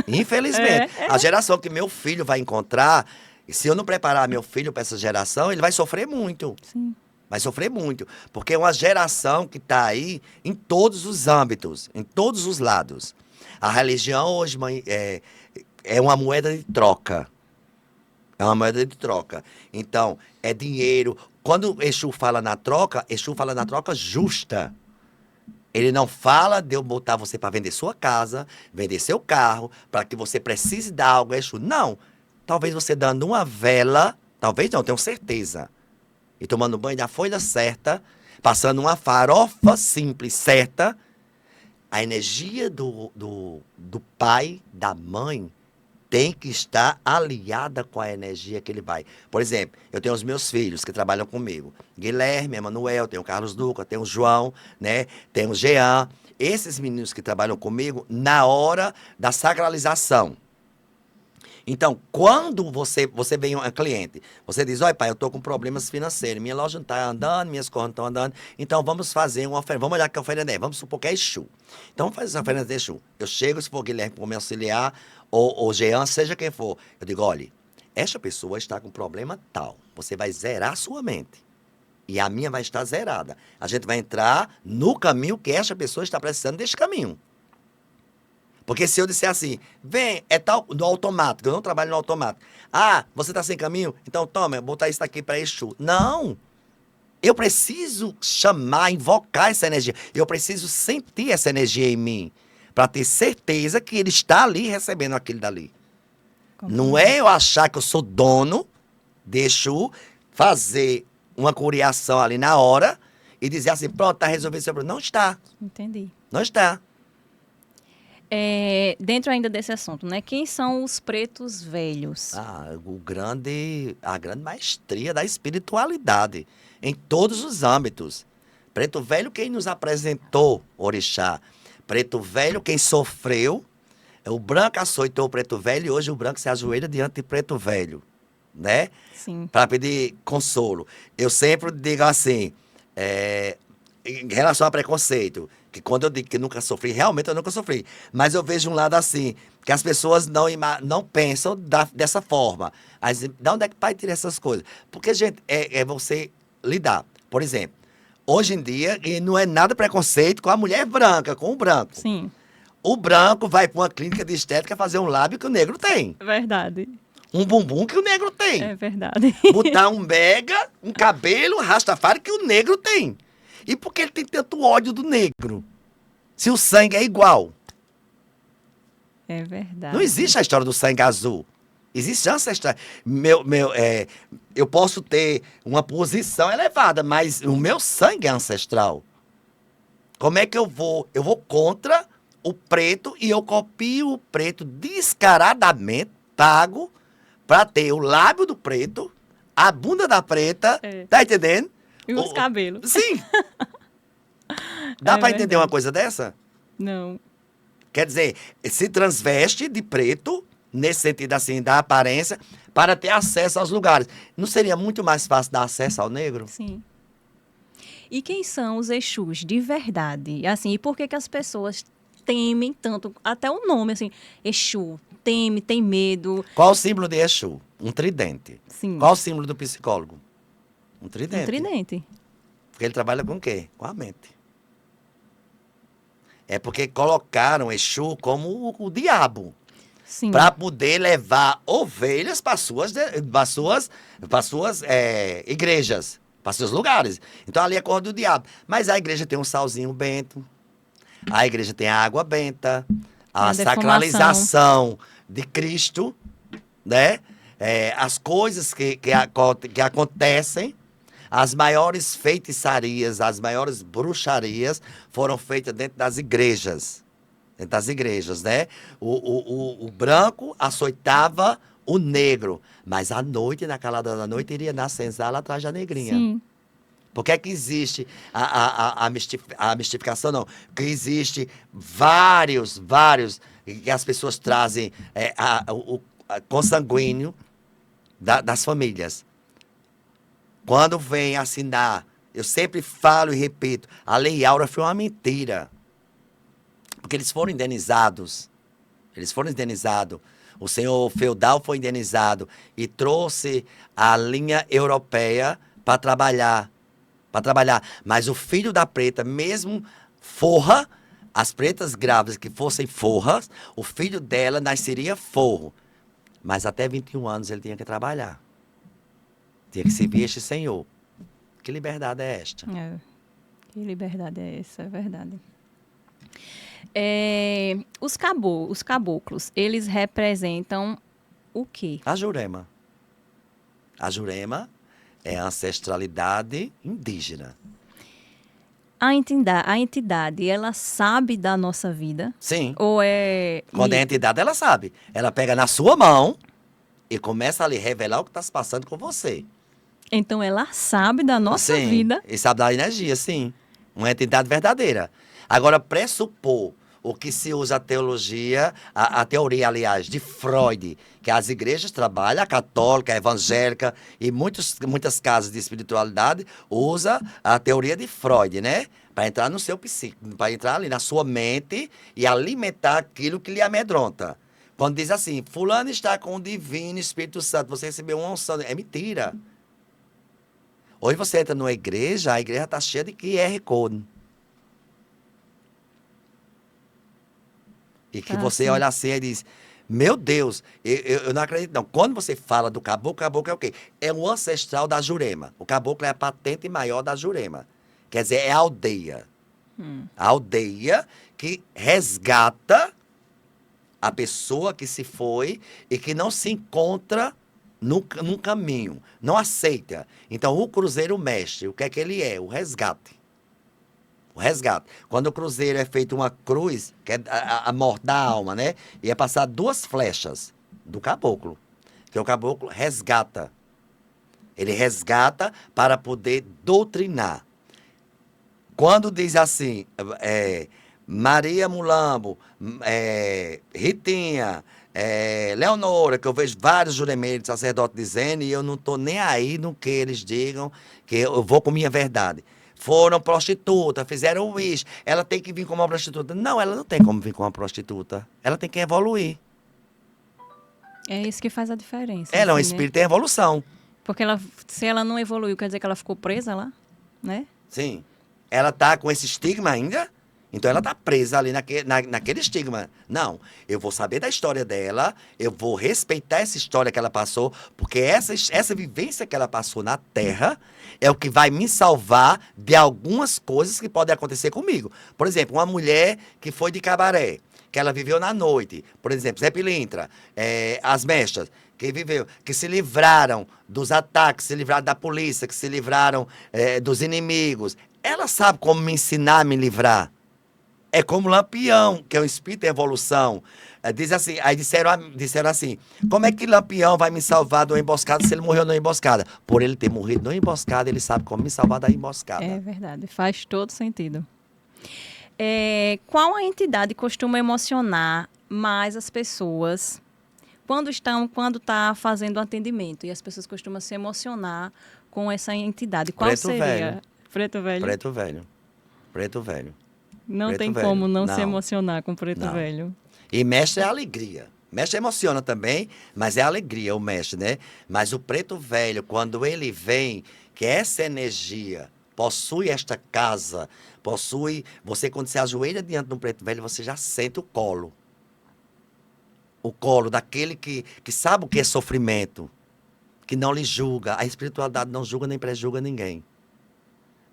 B: infelizmente. A geração que meu filho vai encontrar, se eu não preparar meu filho para essa geração, ele vai sofrer muito.
A: Sim.
B: Vai sofrer muito. Porque é uma geração que está aí em todos os âmbitos, em todos os lados. A religião hoje é uma moeda de troca. É uma moeda de troca. Então, é dinheiro. Quando Exu fala na troca justa. Ele não fala de eu botar você para vender sua casa, vender seu carro, para que você precise dar algo a Exu. Não. Talvez você dando uma vela, talvez não, tenho certeza. E tomando banho da folha certa, passando uma farofa simples certa, a energia do pai, da mãe, tem que estar aliada com a energia que ele vai. Por exemplo, eu tenho os meus filhos que trabalham comigo. Guilherme, Emanuel, tem o Carlos Duca, tem o João, né? Tem o Jean. Esses meninos que trabalham comigo, na hora da sacralização. Então, quando você vem um cliente, você diz, olha pai, eu estou com problemas financeiros, minha loja não está andando, minhas contas não estão andando, então vamos fazer uma oferta, vamos olhar que a oferta é, vamos supor que é Exu. Então, vamos fazer essa oferta de Exu. Eu chego, se for Guilherme para me auxiliar, ou Jean, seja quem for, eu digo, olha, esta pessoa está com problema tal, você vai zerar a sua mente. E a minha vai estar zerada. A gente vai entrar no caminho que esta pessoa está precisando desse caminho. Porque se eu disser assim, vem, é tal, no automático, eu não trabalho no automático. Ah, você está sem caminho? Então toma, botar isso aqui para Exu. Não! Eu preciso chamar, invocar essa energia. Eu preciso sentir essa energia em mim. Para ter certeza que ele está ali recebendo aquilo dali. Não é eu achar que eu sou dono de Exu, fazer uma curiação ali na hora e dizer assim, pronto, está resolvido seu problema. Não está.
A: Entendi.
B: Não está.
A: Dentro ainda desse assunto, né? Quem são os pretos velhos?
B: A grande maestria da espiritualidade, em todos os âmbitos. Preto Velho, quem nos apresentou Orixá. Preto Velho, quem sofreu. O branco açoitou o Preto Velho e hoje o branco se ajoelha diante de Preto Velho, né?
A: Sim.
B: Para pedir consolo. Eu sempre digo assim, em relação a preconceito, que quando eu digo que nunca sofri, realmente eu nunca sofri. Mas eu vejo um lado assim, que as pessoas não pensam dessa forma. Aí, de onde é que o pai tira essas coisas? Porque, gente, é você lidar. Por exemplo, hoje em dia, e não é nada preconceito com a mulher branca, com o branco.
A: Sim.
B: O branco vai para uma clínica de estética fazer um lábio que o negro tem.
A: Verdade.
B: Um bumbum que o negro tem.
A: É verdade.
B: Botar um mega, um cabelo, rastafari que o negro tem. E por que ele tem tanto ódio do negro? Se o sangue é igual.
A: É verdade.
B: Não existe a história do sangue azul. Existe ancestral. Eu posso ter uma posição elevada, mas o meu sangue é ancestral. Como é que eu vou? Eu vou contra o preto e eu copio o preto descaradamente, pago, para ter o lábio do preto, a bunda da preta, tá entendendo?
A: E os cabelos.
B: Sim. Dá para entender uma coisa dessa?
A: Não.
B: Quer dizer, se transveste de preto, nesse sentido assim, da aparência, para ter acesso aos lugares. Não seria muito mais fácil dar acesso ao negro?
A: Sim. E quem são os Exus de verdade? Assim, e por que as pessoas temem tanto? Até o nome, assim, Exu. Tem medo.
B: Qual o símbolo de Exu? Um tridente.
A: Sim.
B: Qual o símbolo do psicólogo? Um tridente.
A: Um tridente.
B: Porque ele trabalha com o quê? Com a mente. É porque colocaram Exu como o diabo.
A: Sim.
B: Para poder levar ovelhas para suas igrejas, para seus lugares. Então ali é coisa do diabo. Mas a igreja tem um salzinho bento, a igreja tem a água benta,
A: Tem
B: a
A: a defumação.
B: sacralização de Cristo, né? As coisas que acontecem, as maiores feitiçarias, as maiores bruxarias foram feitas dentro das igrejas. Dentro das igrejas, né? O branco açoitava o negro, mas à noite, na calada da noite, iria na senzala atrás da negrinha.
A: Sim.
B: Por que é que existe a mistificação? Não. Porque existe vários, que as pessoas trazem o consanguíneo das famílias. Quando vem assinar, eu sempre falo e repito, a Lei Áurea foi uma mentira. Porque eles foram indenizados. O senhor feudal foi indenizado e trouxe a linha europeia para trabalhar. Mas o filho da preta, mesmo forra, as pretas grávidas que fossem forras, o filho dela nasceria forro. Mas até 21 anos ele tinha que trabalhar. Tinha que servir este senhor. Que liberdade é esta?
A: Que liberdade é essa? É verdade. Os caboclos, eles representam o quê?
B: A Jurema. A Jurema é a ancestralidade indígena.
A: A entidade, ela sabe da nossa vida?
B: Sim.
A: Ou é...
B: Quando é entidade, ela sabe. Ela pega na sua mão e começa a lhe revelar o que está se passando com você.
A: Então, ela sabe da nossa
B: sim,
A: vida?
B: E sabe da energia, sim. Uma entidade verdadeira. Agora, pressupor o que se usa a teologia, a teoria, aliás, de Freud, que as igrejas trabalham, a católica, a evangélica e muitas casas de espiritualidade usa a teoria de Freud, né? Para entrar no seu psíquico, para entrar ali na sua mente e alimentar aquilo que lhe amedronta. Quando diz assim, fulano está com o divino Espírito Santo, você recebeu uma unção, é mentira. Hoje você entra numa igreja, a igreja está cheia de QR Code. E que você
A: sim.
B: olha assim e diz, meu Deus, eu não acredito não. Quando você fala do caboclo, o caboclo é o quê? É o ancestral da Jurema. O caboclo é a patente maior da Jurema. Quer dizer, é a aldeia. A aldeia que resgata a pessoa que se foi e que não se encontra num caminho, não aceita. Então, o cruzeiro mestre, o que é que ele é? O resgate. O resgate. Quando o cruzeiro é feito uma cruz, que é a morte da alma, né? E é passar 2 flechas do caboclo. Que o caboclo resgata. Ele resgata para poder doutrinar. Quando diz assim, Maria Mulambo, Ritinha, Leonora, que eu vejo vários juramentos, sacerdotes dizendo, e eu não estou nem aí no que eles digam, que eu vou com minha verdade. Foram prostitutas, fizeram isso. Ela tem que vir como uma prostituta. Não, ela não tem como vir como uma prostituta. Ela tem que evoluir.
A: É isso que faz a diferença.
B: Ela é um
A: assim,
B: espírito em evolução.
A: Porque se ela não evoluiu, quer dizer que ela ficou presa lá, né?
B: Sim. Ela está com esse estigma ainda, então ela está presa ali naquele estigma. Não, eu vou saber da história dela, eu vou respeitar essa história que ela passou, porque essa vivência que ela passou na Terra é o que vai me salvar de algumas coisas que podem acontecer comigo. Por exemplo, uma mulher que foi de cabaré, que ela viveu na noite. Por exemplo, Zé Pilintra, as mestras, que se livraram dos ataques, se livraram da polícia, que se livraram dos inimigos. Ela sabe como me ensinar a me livrar. É como Lampião, que é um espírito em evolução. Diz assim, aí disseram assim, como é que Lampião vai me salvar de uma emboscada se ele morreu numa emboscada? Por ele ter morrido numa emboscada, ele sabe como me salvar da emboscada.
A: É verdade, faz todo sentido. Qual a entidade costuma emocionar mais as pessoas quando está fazendo atendimento? E as pessoas costumam se emocionar com essa entidade. Qual
B: Preto
A: seria?
B: velho.
A: Preto velho?
B: Preto velho. Preto velho.
A: Não
B: Preto
A: tem
B: velho.
A: como não se
B: Não.
A: emocionar com preto
B: Não.
A: velho.
B: E mestre é alegria. Mestre emociona também, mas é alegria o mestre, né? Mas o preto velho, quando ele vem, que essa energia possui esta casa, possui... Você, quando se ajoelha diante de um preto velho, você já sente o colo. O colo daquele que sabe o que é sofrimento, que não lhe julga. A espiritualidade não julga nem prejulga ninguém.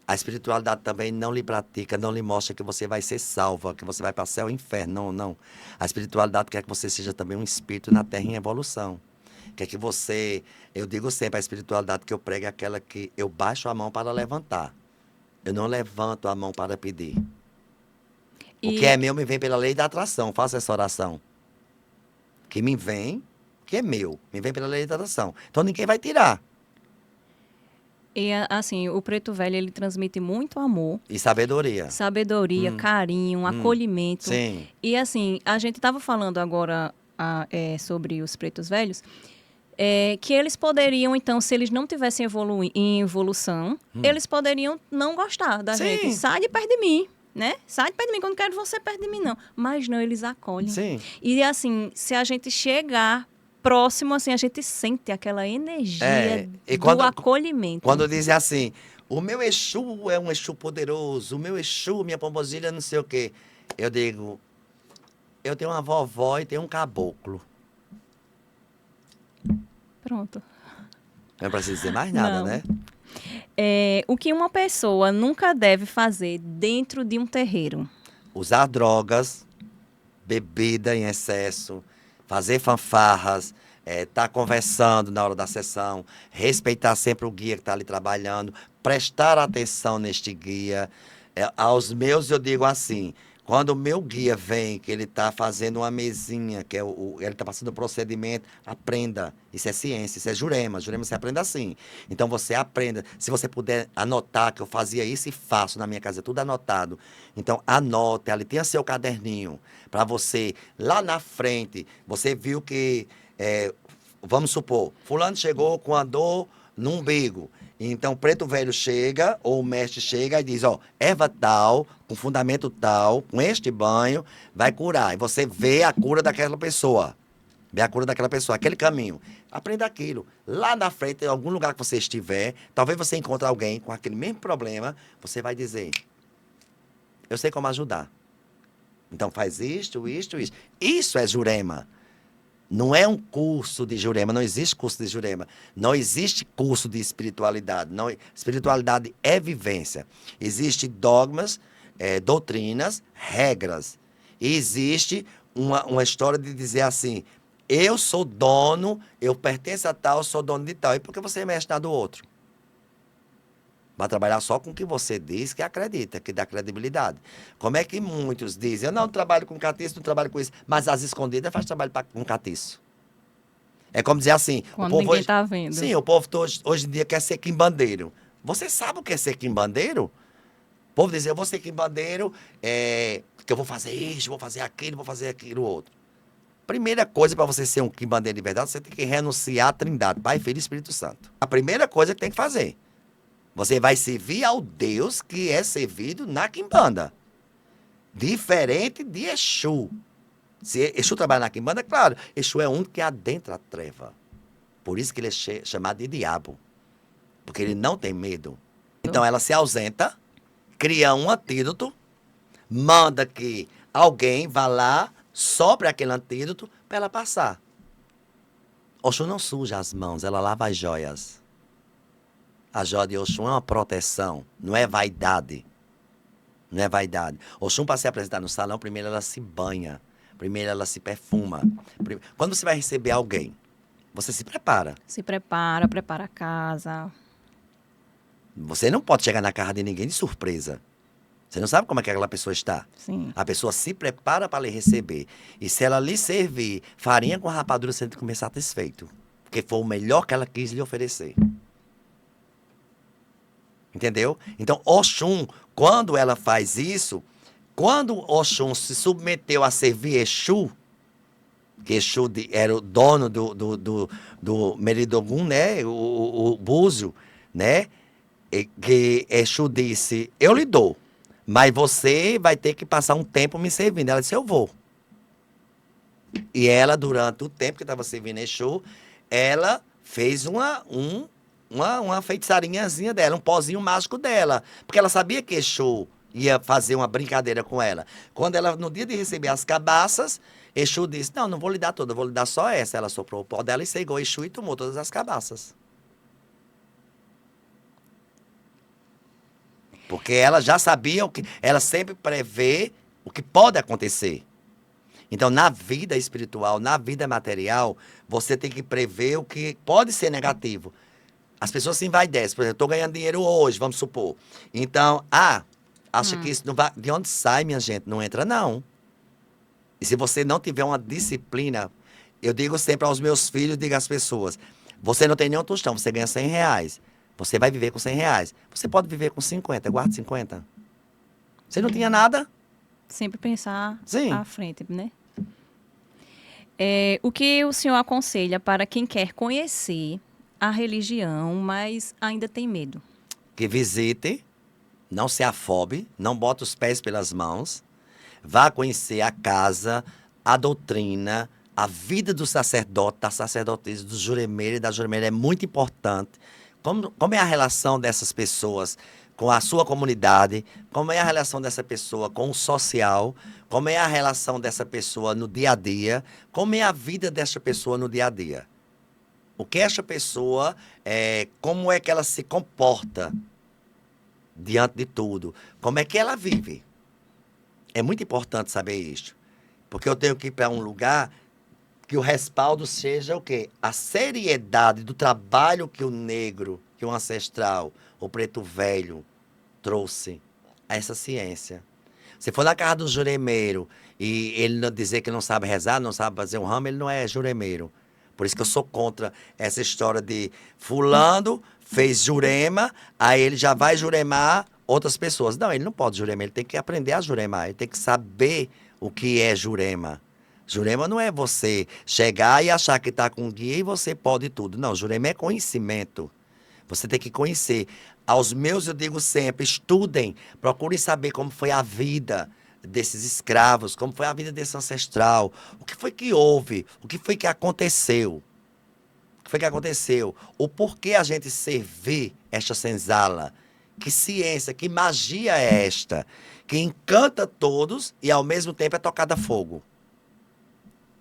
B: A espiritualidade também não lhe pratica, não lhe mostra que você vai ser salva, que você vai para o céu ou inferno. Não, não. A espiritualidade quer que você seja também um espírito na Terra em evolução. Quer que você... Eu digo sempre, a espiritualidade que eu prego é aquela que eu baixo a mão para levantar. Eu não levanto a mão para pedir. O que é meu me vem pela lei da atração. Faça essa oração. Que me vem, que é meu. Me vem pela lei da atração. Então ninguém vai tirar.
A: E, assim, o preto velho, ele transmite muito amor,
B: E sabedoria.
A: carinho, acolhimento.
B: Sim.
A: E, assim, a gente estava falando agora sobre os pretos velhos, que eles poderiam, então, se eles não tivessem em evolução, eles poderiam não gostar da
B: Sim.
A: gente. Sai de perto de mim, né? Sai de perto de mim, quando quero você perto de mim, não. Mas não, eles acolhem.
B: Sim.
A: E, assim, se a gente chegar próximo, assim, a gente sente aquela energia
B: E
A: do acolhimento.
B: Quando dizem assim, o meu Exu é um Exu poderoso, o meu Exu, minha pombogira, não sei o quê. Eu digo, eu tenho uma vovó e tenho um caboclo.
A: Pronto.
B: Não precisa dizer mais nada,
A: Não.
B: né?
A: O que uma pessoa nunca deve fazer dentro de um terreiro?
B: Usar drogas, bebida em excesso, fazer fanfarras, tá conversando na hora da sessão, respeitar sempre o guia que está ali trabalhando, prestar atenção neste guia. Aos meus eu digo assim, quando o meu guia vem, que ele está fazendo uma mesinha, que ele está passando o procedimento, aprenda. Isso é ciência, isso é Jurema. Jurema você aprende assim. Então você aprenda. Se você puder anotar, que eu fazia isso e faço na minha casa, tudo anotado. Então anote, ali tenha seu caderninho, para você, lá na frente, você viu que, vamos supor, fulano chegou com a dor no umbigo. Então, o preto velho chega, ou o mestre chega e diz, ó, erva tal, com fundamento tal, com este banho, vai curar. E você vê a cura daquela pessoa. Vê a cura daquela pessoa, aquele caminho. Aprenda aquilo. Lá na frente, em algum lugar que você estiver, talvez você encontre alguém com aquele mesmo problema, você vai dizer, eu sei como ajudar. Então, faz isto, isto, isto. Isso é Jurema. Não é um curso de Jurema, não existe curso de Jurema. Não existe curso de espiritualidade. Não, espiritualidade é vivência. Existem dogmas, doutrinas, regras. E existe uma história de dizer assim, eu sou dono, eu pertenço a tal, sou dono de tal. E por que você mexe na do outro? Vai trabalhar só com o que você diz que acredita, que dá credibilidade. Como é que muitos dizem, eu não trabalho com catiço, não trabalho com isso, mas às escondidas faz trabalho com catiço. É como dizer assim...
A: Quando
B: o povo
A: ninguém
B: hoje,
A: tá vendo.
B: Sim, o povo hoje em dia quer ser quimbandeiro. Você sabe o que é ser quimbandeiro? O povo diz, eu vou ser quimbandeiro, que eu vou fazer isso, vou fazer aquilo outro. Primeira coisa para você ser um quimbandeiro de verdade, você tem que renunciar à Trindade, Pai, Filho e Espírito Santo. A primeira coisa que tem que fazer. Você vai servir ao Deus que é servido na quimbanda. Diferente de Exu. Se Exu trabalha na quimbanda, claro, Exu é um que adentra a treva. Por isso que ele é chamado de diabo. Porque ele não tem medo. Então ela se ausenta, cria um antídoto, manda que alguém vá lá, sopre aquele antídoto para ela passar. Oxum não suja as mãos, ela lava as joias. A joia de Oxum é uma proteção, não é vaidade. Não é vaidade. Oxum, para se apresentar no salão, primeiro ela se banha, primeiro ela se perfuma. Quando você vai receber alguém, você se prepara.
A: Se prepara a casa.
B: Você não pode chegar na casa de ninguém de surpresa. Você não sabe como é que aquela pessoa está.
A: Sim.
B: A pessoa se prepara para lhe receber. E se ela lhe servir farinha com rapadura, você tem que comer satisfeito. Porque foi o melhor que ela quis lhe oferecer. Entendeu? Então, Oxum, quando ela faz isso, quando Oxum se submeteu a servir Exu, que Exu era o dono do Meridogum, né? O búzio, né? E que Exu disse, eu lhe dou, mas você vai ter que passar um tempo me servindo. Ela disse, eu vou. E ela, durante o tempo que estava servindo Exu, ela fez uma feitiçarinhazinha dela, um pozinho mágico dela. Porque ela sabia que Exu ia fazer uma brincadeira com ela. Quando ela, no dia de receber as cabaças, Exu disse, não, não vou lhe dar toda, eu vou lhe dar só essa. Ela soprou o pó dela e cegou Exu e tomou todas as cabaças. Porque ela já sabia o que, ela sempre prevê o que pode acontecer. Então, na vida espiritual, na vida material, você tem que prever o que pode ser negativo. As pessoas se envaidecem. Por exemplo, eu estou ganhando dinheiro hoje, vamos supor. Então, acha que isso não vai... De onde sai, minha gente? Não entra, não. E se você não tiver uma disciplina, eu digo sempre aos meus filhos, digo às pessoas, você não tem nenhum tostão, você ganha R$ 100. Você vai viver com R$ 100. Você pode viver com 50, guarda 50. Você não tinha nada?
A: Sempre pensar
B: Sim.
A: à frente, né? O que o senhor aconselha para quem quer conhecer a religião, mas ainda tem medo?
B: Que visite, não se afobe, não bota os pés pelas mãos, vá conhecer a casa, a doutrina, a vida do sacerdote, da sacerdotisa, do juremeiro e da juremeira é muito importante. Como é a relação dessas pessoas com a sua comunidade, como é a relação dessa pessoa com o social, como é a relação dessa pessoa no dia a dia, como é a vida dessa pessoa no dia a dia. O que essa pessoa, como é que ela se comporta diante de tudo, como é que ela vive. É muito importante saber isso, porque eu tenho que ir para um lugar que o respaldo seja o quê? A seriedade do trabalho que o negro, que o ancestral, o preto velho trouxe a essa ciência. Se for na casa do juremeiro e ele não dizer que não sabe rezar, não sabe fazer um ramo, ele não é juremeiro. Por isso que eu sou contra essa história de fulano fez jurema, aí ele já vai juremar outras pessoas. Não, ele não pode juremar, ele tem que aprender a juremar, ele tem que saber o que é jurema. Jurema não é você chegar e achar que está com guia e você pode tudo. Não, jurema é conhecimento. Você tem que conhecer. Aos meus eu digo sempre, estudem, procurem saber como foi a vida desses escravos, como foi a vida desse ancestral, o que foi que houve, o que foi que aconteceu. O que foi que aconteceu? O porquê a gente servir esta senzala? Que ciência, que magia é esta? Que encanta todos e ao mesmo tempo é tocada a fogo.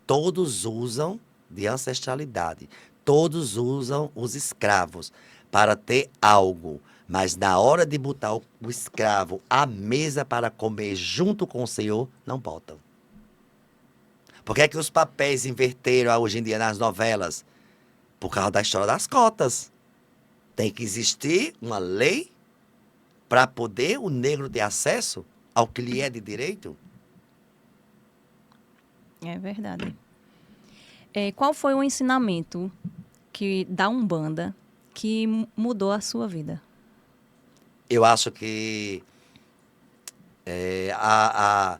B: Todos usam de ancestralidade. Todos usam os escravos para ter algo. Mas na hora de botar o escravo à mesa para comer junto com o Senhor, não botam. Por que é que os papéis inverteram hoje em dia nas novelas? Por causa da história das cotas. Tem que existir uma lei para poder o negro ter acesso ao que lhe é de direito.
A: É verdade. Qual foi o ensinamento da Umbanda que mudou a sua vida?
B: Eu acho que a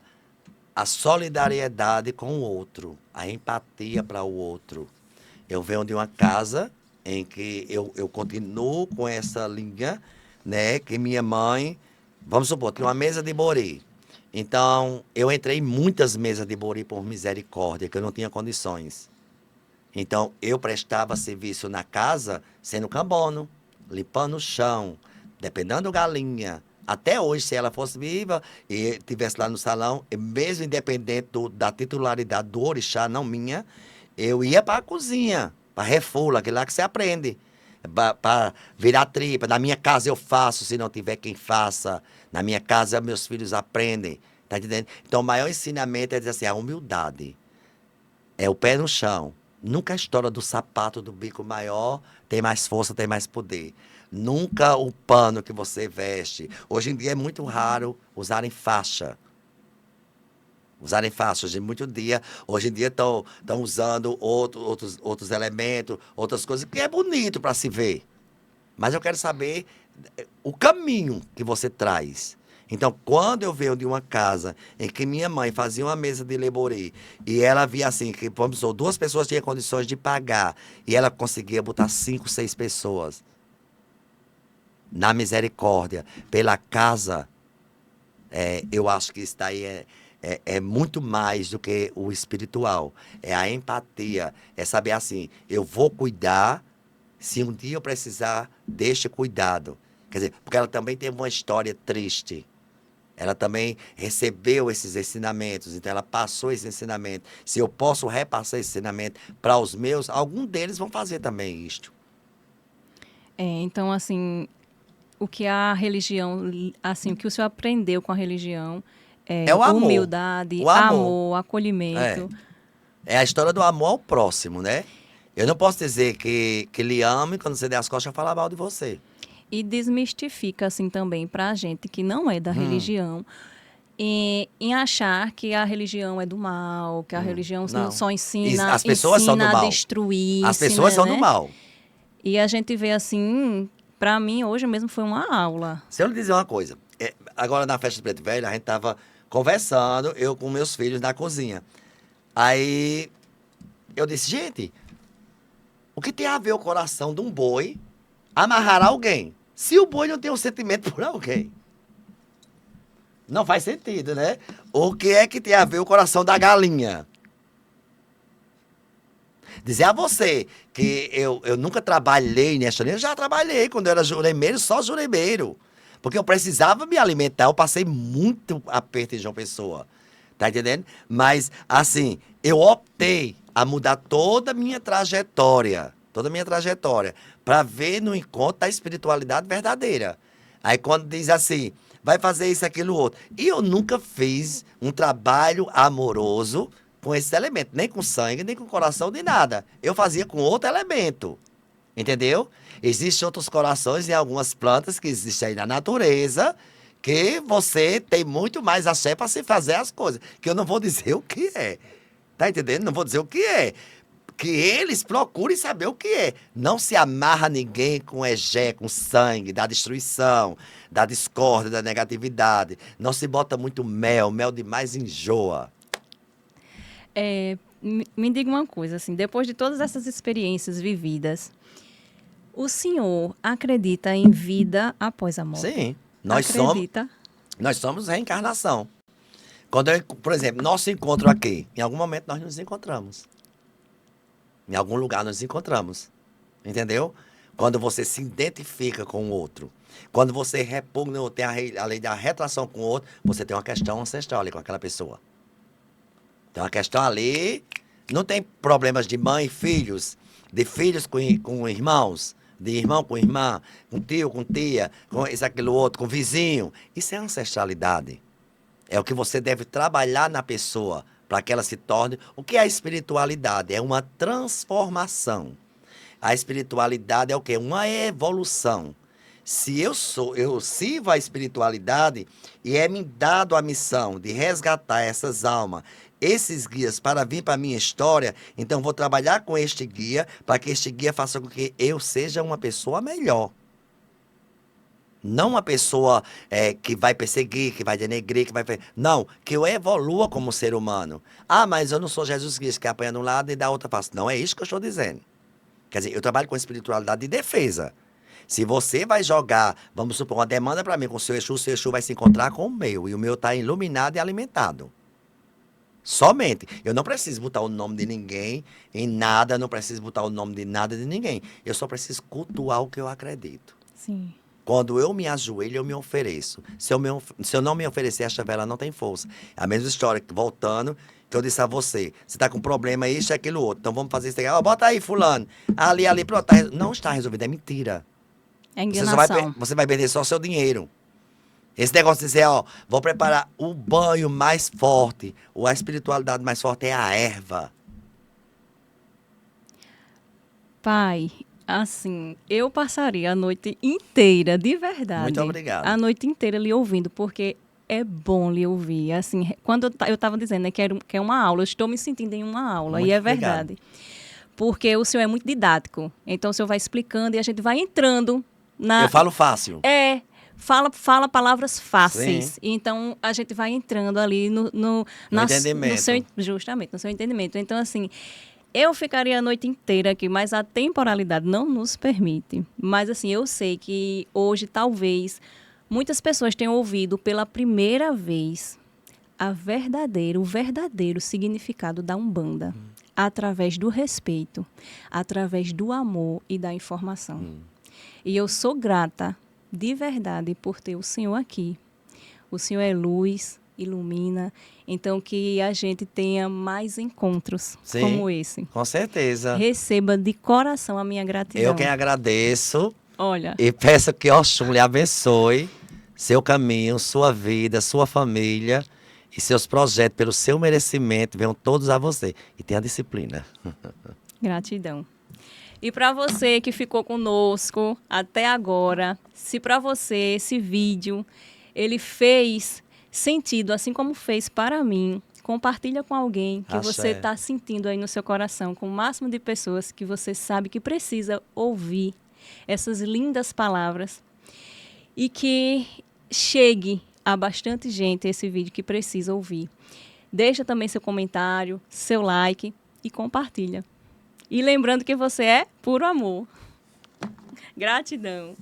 B: solidariedade com o outro, a empatia para o outro. Eu venho de uma casa em que eu continuo com essa linha, né? Que minha mãe, vamos supor, tinha uma mesa de bori. Então, eu entrei em muitas mesas de bori por misericórdia, que eu não tinha condições. Então, eu prestava serviço na casa sendo cambono, limpando o chão, dependendo galinha. Até hoje, se ela fosse viva e estivesse lá no salão, mesmo independente da titularidade do orixá, não minha, eu ia para a cozinha, para refula, aquilo lá que você aprende. Para virar tripa. Na minha casa eu faço, se não tiver quem faça. Na minha casa meus filhos aprendem. Tá entendendo? Então o maior ensinamento é dizer assim, a humildade. É o pé no chão. Nunca a história do sapato do bico maior tem mais força, tem mais poder. Nunca o pano que você veste. Hoje em dia é muito raro usarem faixa. Usarem faixa. Hoje em dia estão usando outros elementos, outras coisas, que é bonito para se ver. Mas eu quero saber o caminho que você traz. Então, quando eu venho de uma casa em que minha mãe fazia uma mesa de leborê e ela via assim, que vamos supor, 2 pessoas tinham condições de pagar e ela conseguia botar 5, 6 pessoas na misericórdia pela casa, eu acho que isso daí é muito mais do que o espiritual. É a empatia, é saber assim, eu vou cuidar. Se um dia eu precisar deste cuidado. Quer dizer, porque ela também teve uma história triste. Ela também recebeu esses ensinamentos, então ela passou esse ensinamento. Se eu posso repassar esse ensinamento para os meus, algum deles vão fazer também isto.
A: Então, assim, o que a religião, assim, o que o senhor aprendeu com a religião
B: É
A: é
B: o amor.
A: humildade,
B: O amor.
A: amor,
B: É.
A: acolhimento.
B: É a história do amor ao próximo, né? Eu não posso dizer que lhe amo e quando você der as costas, falar mal de você.
A: E desmistifica, assim, também para a gente que não é da religião, em achar que a religião é do mal, que a religião
B: Não.
A: só ensina,
B: As pessoas são do
A: ensina a
B: mal.
A: destruir,
B: As pessoas são do
A: né?
B: mal.
A: E a gente vê assim, para mim hoje mesmo foi uma aula.
B: Se eu lhe dizer uma coisa, agora na festa do Preto Velho, a gente tava conversando, eu com meus filhos na cozinha. Aí eu disse, gente, o que tem a ver o coração de um boi amarrar alguém? Se o boi não tem um sentimento por alguém. Não faz sentido, né? O que é que tem a ver o coração da galinha? Dizer a você que eu nunca trabalhei nesta linha, eu já trabalhei quando eu era juremeiro, só juremeiro. Porque eu precisava me alimentar, eu passei muito aperto em João Pessoa. Tá entendendo? Mas, assim, eu optei a mudar toda a minha trajetória, para ver no encontro da espiritualidade verdadeira. Aí quando diz assim, vai fazer isso, aquilo, outro. E eu nunca fiz um trabalho amoroso com esse elemento, nem com sangue, nem com coração, nem nada. Eu fazia com outro elemento, entendeu? Existem outros corações em algumas plantas que existem aí na natureza, que você tem muito mais axé para se fazer as coisas, que eu não vou dizer o que é. Tá entendendo? Não vou dizer o que é. Que eles procurem saber o que é. Não se amarra ninguém com egé, com sangue, da destruição, da discórdia, da negatividade. Não se bota muito mel, mel demais enjoa.
A: Me diga uma coisa, assim, depois de todas essas experiências vividas, o senhor acredita em vida após a morte?
B: Sim,
A: Acredita?
B: nós somos reencarnação. Quando por exemplo, nosso encontro aqui, em algum momento nós nos encontramos. Em algum lugar nos encontramos. Entendeu? Quando você se identifica com o outro. Quando você repugna ou tem a lei da retração com o outro, você tem uma questão ancestral ali com aquela pessoa. Tem uma questão ali, não tem problemas de mãe e filhos, de filhos com irmãos, de irmão com irmã, com tio, com tia, com isso, aquilo, outro, com vizinho. Isso é ancestralidade. É o que você deve trabalhar na pessoa para que ela se torne. O que é a espiritualidade? É uma transformação. A espiritualidade é o quê? Uma evolução. Se eu sirvo a espiritualidade e é me dado a missão de resgatar essas almas, esses guias para vir para a minha história, então vou trabalhar com este guia para que este guia faça com que eu seja uma pessoa melhor. Não uma pessoa que vai perseguir, que vai denegrir, que vai... Não, que eu evolua como ser humano. Ah, mas eu não sou Jesus Cristo que apanha de um lado e da outra face. Não é isso que eu estou dizendo. Quer dizer, eu trabalho com espiritualidade de defesa. Se você vai jogar, vamos supor, uma demanda para mim com o seu Exu vai se encontrar com o meu. E o meu está iluminado e alimentado. Somente. Eu não preciso botar o nome de ninguém em nada, não preciso botar o nome de nada de ninguém. Eu só preciso cultuar o que eu acredito.
A: Sim.
B: Quando eu me ajoelho, eu me ofereço. Se eu não me oferecer, esta vela não tem força. É a mesma história, voltando, que eu disse a você. Você está com problema, isso e aquilo outro. Então vamos fazer isso aqui. Ó, bota aí, fulano. Ali, pronto. Não está resolvido, é mentira.
A: É enganação.
B: Você vai perder só o seu dinheiro. Esse negócio de dizer, ó, vou preparar o banho mais forte, ou a espiritualidade mais forte é a erva.
A: Pai, assim, eu passaria a noite inteira, de verdade.
B: Muito obrigado.
A: A noite inteira lhe ouvindo, porque é bom lhe ouvir. Assim, quando eu estava dizendo, né, que é uma aula, eu estou me sentindo em uma aula,
B: Muito
A: e é
B: obrigado.
A: verdade. Porque o senhor é muito didático. Então, o senhor vai explicando e a gente vai entrando na...
B: Eu falo fácil.
A: Fala palavras fáceis.
B: Sim.
A: Então, a gente vai entrando ali no
B: entendimento.
A: Justamente, no seu entendimento. Então, assim, eu ficaria a noite inteira aqui, mas a temporalidade não nos permite. Mas, assim, eu sei que hoje, talvez, muitas pessoas tenham ouvido pela primeira vez o verdadeiro significado da Umbanda. através do respeito, através do amor e da informação. E eu sou grata, de verdade, por ter o Senhor aqui. O Senhor é luz, ilumina, então que a gente tenha mais encontros
B: Sim,
A: como esse.
B: com certeza.
A: Receba de coração a minha gratidão.
B: Eu quem agradeço
A: Olha,
B: e peço que Oxum lhe abençoe seu caminho, sua vida, sua família e seus projetos, pelo seu merecimento, venham todos a você. E tenha disciplina.
A: gratidão. E para você que ficou conosco até agora, se para você esse vídeo ele fez sentido, assim como fez para mim, compartilha com alguém que você
B: Axé.
A: está sentindo aí no seu coração, com o máximo de pessoas que você sabe que precisa ouvir essas lindas palavras e que chegue a bastante gente esse vídeo que precisa ouvir. Deixa também seu comentário, seu like e compartilha. E lembrando que você é puro amor. Gratidão.